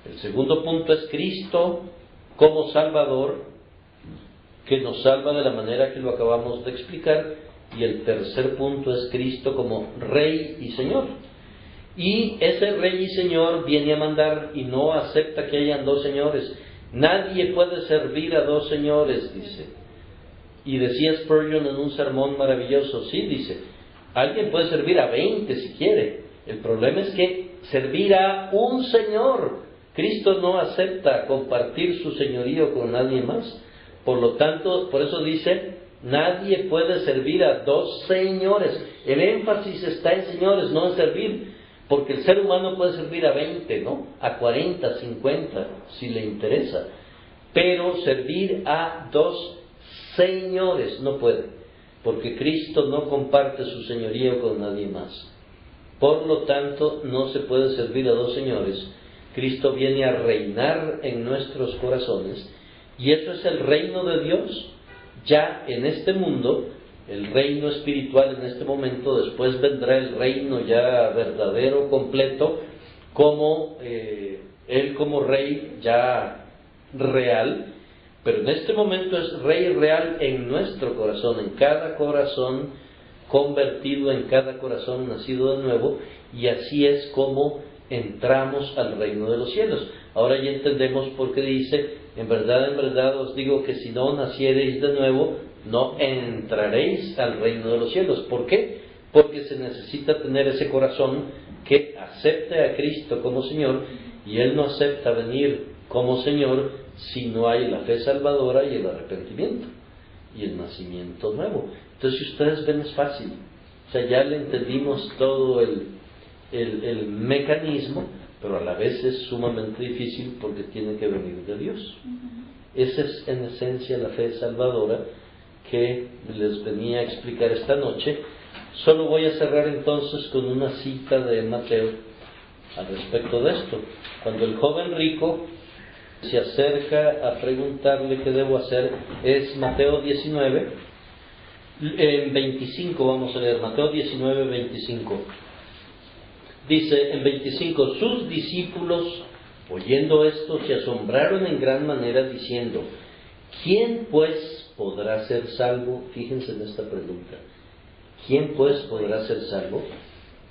El segundo punto es Cristo como Salvador, que nos salva de la manera que lo acabamos de explicar. Y el tercer punto es Cristo como Rey y Señor. Y ese Rey y Señor viene a mandar y no acepta que hayan dos señores. Nadie puede servir a dos señores, dice. Y decía Spurgeon en un sermón maravilloso, sí, dice, alguien puede servir a 20 si quiere. El problema es que servir a un Señor. Cristo no acepta compartir su señorío con nadie más. Por lo tanto, por eso dice, nadie puede servir a dos señores. El énfasis está en señores, no en servir. Porque el ser humano puede servir a 20, ¿no? A 40, 50, si le interesa. Pero servir a dos señores no puede, porque Cristo no comparte su señorío con nadie más. Por lo tanto, no se puede servir a dos señores. Cristo viene a reinar en nuestros corazones, y eso es el reino de Dios, ya en este mundo, el reino espiritual en este momento. Después vendrá el reino ya verdadero, completo, como Él como Rey ya real. Pero en este momento es Rey real en nuestro corazón, en cada corazón convertido, en cada corazón nacido de nuevo, y así es como entramos al reino de los cielos. Ahora ya entendemos por qué dice, en verdad os digo que si no naciereis de nuevo, no entraréis al reino de los cielos. ¿Por qué? Porque se necesita tener ese corazón que acepte a Cristo como Señor, y Él no acepta venir como Señor si no hay la fe salvadora y el arrepentimiento y el nacimiento nuevo. Entonces, si ustedes ven, es fácil. O sea, ya le entendimos todo el mecanismo, pero a la vez es sumamente difícil porque tiene que venir de Dios. Esa es en esencia la fe salvadora que les venía a explicar esta noche. Solo voy a cerrar entonces con una cita de Mateo al respecto de esto. Cuando el joven rico se acerca a preguntarle qué debo hacer, es Mateo 19, en 25 vamos a leer, Mateo 19, 25. Dice en 25, sus discípulos, oyendo esto, se asombraron en gran manera, diciendo, ¿quién pues podrá ser salvo? Fíjense en esta pregunta, ¿quién pues podrá ser salvo?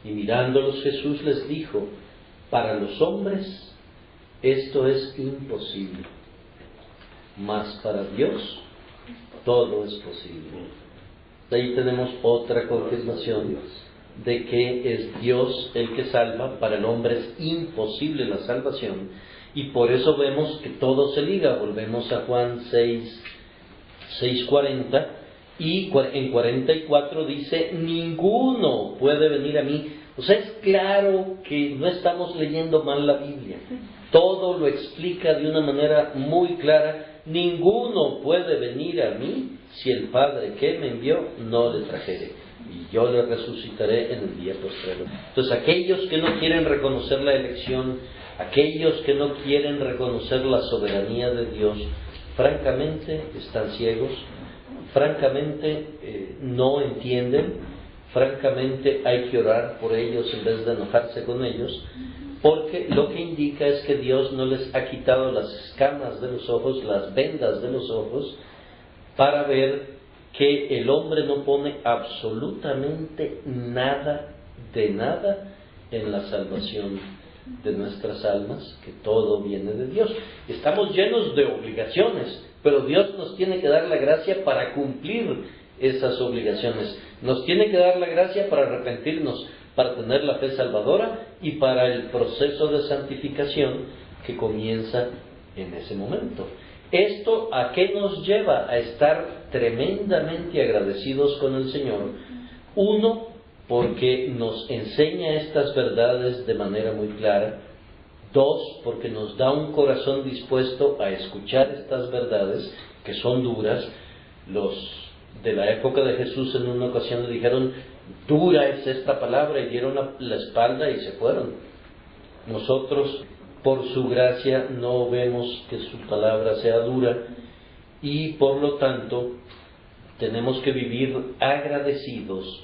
Y mirándolos Jesús les dijo, para los hombres esto es imposible, mas para Dios todo es posible. Ahí tenemos otra confirmación de que es Dios el que salva. Para el hombre es imposible la salvación, y por eso vemos que todo se liga. Volvemos a Juan 6:40, y en 44 dice, ninguno puede venir a mí. O sea, es claro que no estamos leyendo mal la Biblia. Todo lo explica de una manera muy clara. Ninguno puede venir a mí si el Padre que me envió no le trajere, y yo le resucitaré en el día postrero. Entonces, aquellos que no quieren reconocer la elección, aquellos que no quieren reconocer la soberanía de Dios, francamente están ciegos, francamente no entienden. Francamente hay que orar por ellos en vez de enojarse con ellos, porque lo que indica es que Dios no les ha quitado las escamas de los ojos, las vendas de los ojos, para ver que el hombre no pone absolutamente nada de nada en la salvación de nuestras almas, que todo viene de Dios. Estamos llenos de obligaciones, pero Dios nos tiene que dar la gracia para cumplir esas obligaciones. Nos tiene que dar la gracia para arrepentirnos, para tener la fe salvadora y para el proceso de santificación que comienza en ese momento. ¿Esto a qué nos lleva? A estar tremendamente agradecidos con el Señor. Uno, porque nos enseña estas verdades de manera muy clara. Dos, porque nos da un corazón dispuesto a escuchar estas verdades, que son duras. Los de la época de Jesús en una ocasión le dijeron, dura es esta palabra, y dieron la espalda y se fueron. Nosotros, por su gracia, no vemos que su palabra sea dura, y por lo tanto tenemos que vivir agradecidos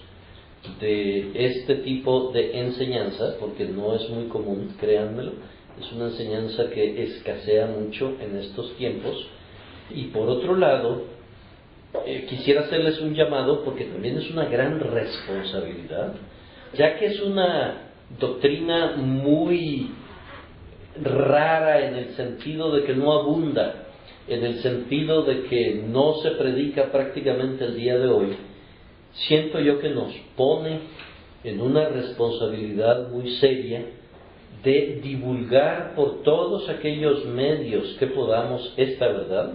de este tipo de enseñanza, porque no es muy común, créanmelo. Es una enseñanza que escasea mucho en estos tiempos. Y por otro lado, quisiera hacerles un llamado, porque también es una gran responsabilidad, ya que es una doctrina muy rara en el sentido de que no abunda. en el sentido de que no se predica prácticamente el día de hoy, siento yo que nos pone en una responsabilidad muy seria de divulgar por todos aquellos medios que podamos esta verdad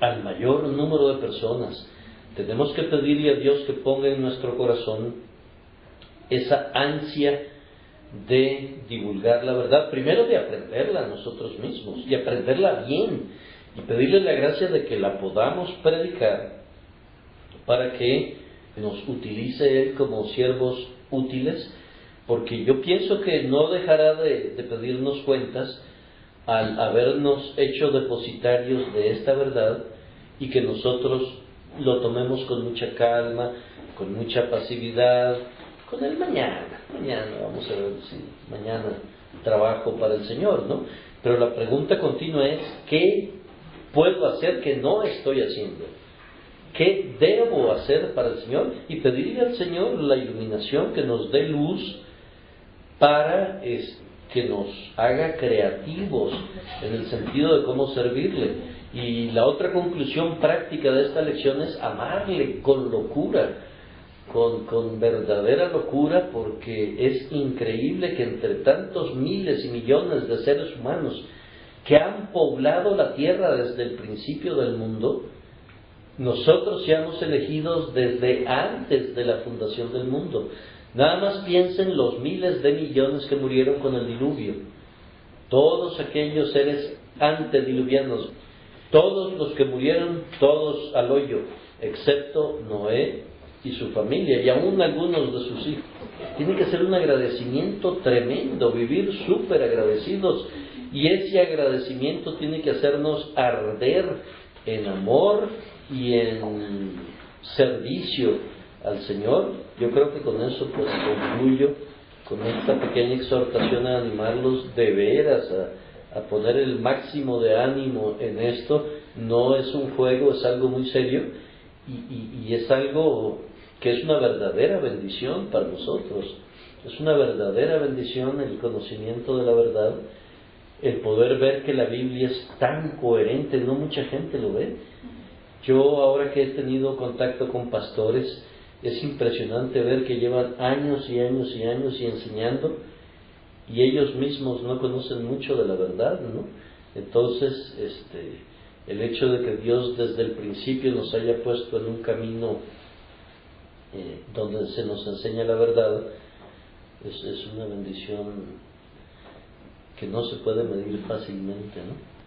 al mayor número de personas. Tenemos que pedirle a Dios que ponga en nuestro corazón esa ansia de divulgar la verdad, primero de aprenderla nosotros mismos, y aprenderla bien, y pedirle la gracia de que la podamos predicar para que nos utilice Él como siervos útiles, porque yo pienso que no dejará de pedirnos cuentas al habernos hecho depositarios de esta verdad y que nosotros lo tomemos con mucha calma, con mucha pasividad, con el mañana, vamos a ver si mañana trabajo para el Señor, ¿no? Pero la pregunta continua es, ¿qué puedo hacer que no estoy haciendo? ¿Qué debo hacer para el Señor? Y pedirle al Señor la iluminación, que nos dé luz para que nos haga creativos en el sentido de cómo servirle. Y la otra conclusión práctica de esta lección es amarle con locura, con verdadera locura, porque es increíble que entre tantos miles y millones de seres humanos que han poblado la tierra desde el principio del mundo, nosotros seamos elegidos desde antes de la fundación del mundo. Nada más piensen los miles de millones que murieron con el diluvio, todos aquellos seres antediluvianos, todos los que murieron, todos al hoyo, excepto Noé y su familia, y aún algunos de sus hijos. Tiene que ser un agradecimiento tremendo, vivir súper agradecidos, y ese agradecimiento tiene que hacernos arder en amor y en servicio al Señor. Yo creo que con eso pues concluyo con esta pequeña exhortación a animarlos de veras a poner el máximo de ánimo en esto. No es un juego, es algo muy serio, y es algo que es una verdadera bendición para nosotros. Es una verdadera bendición el conocimiento de la verdad, el poder ver que la Biblia es tan coherente. No mucha gente lo ve. Yo ahora que he tenido contacto con pastores, es impresionante ver que llevan años y años y años y enseñando, y ellos mismos no conocen mucho de la verdad, ¿no? Entonces, el hecho de que Dios desde el principio nos haya puesto en un camino donde se nos enseña la verdad, es una bendición que no se puede medir fácilmente, ¿no?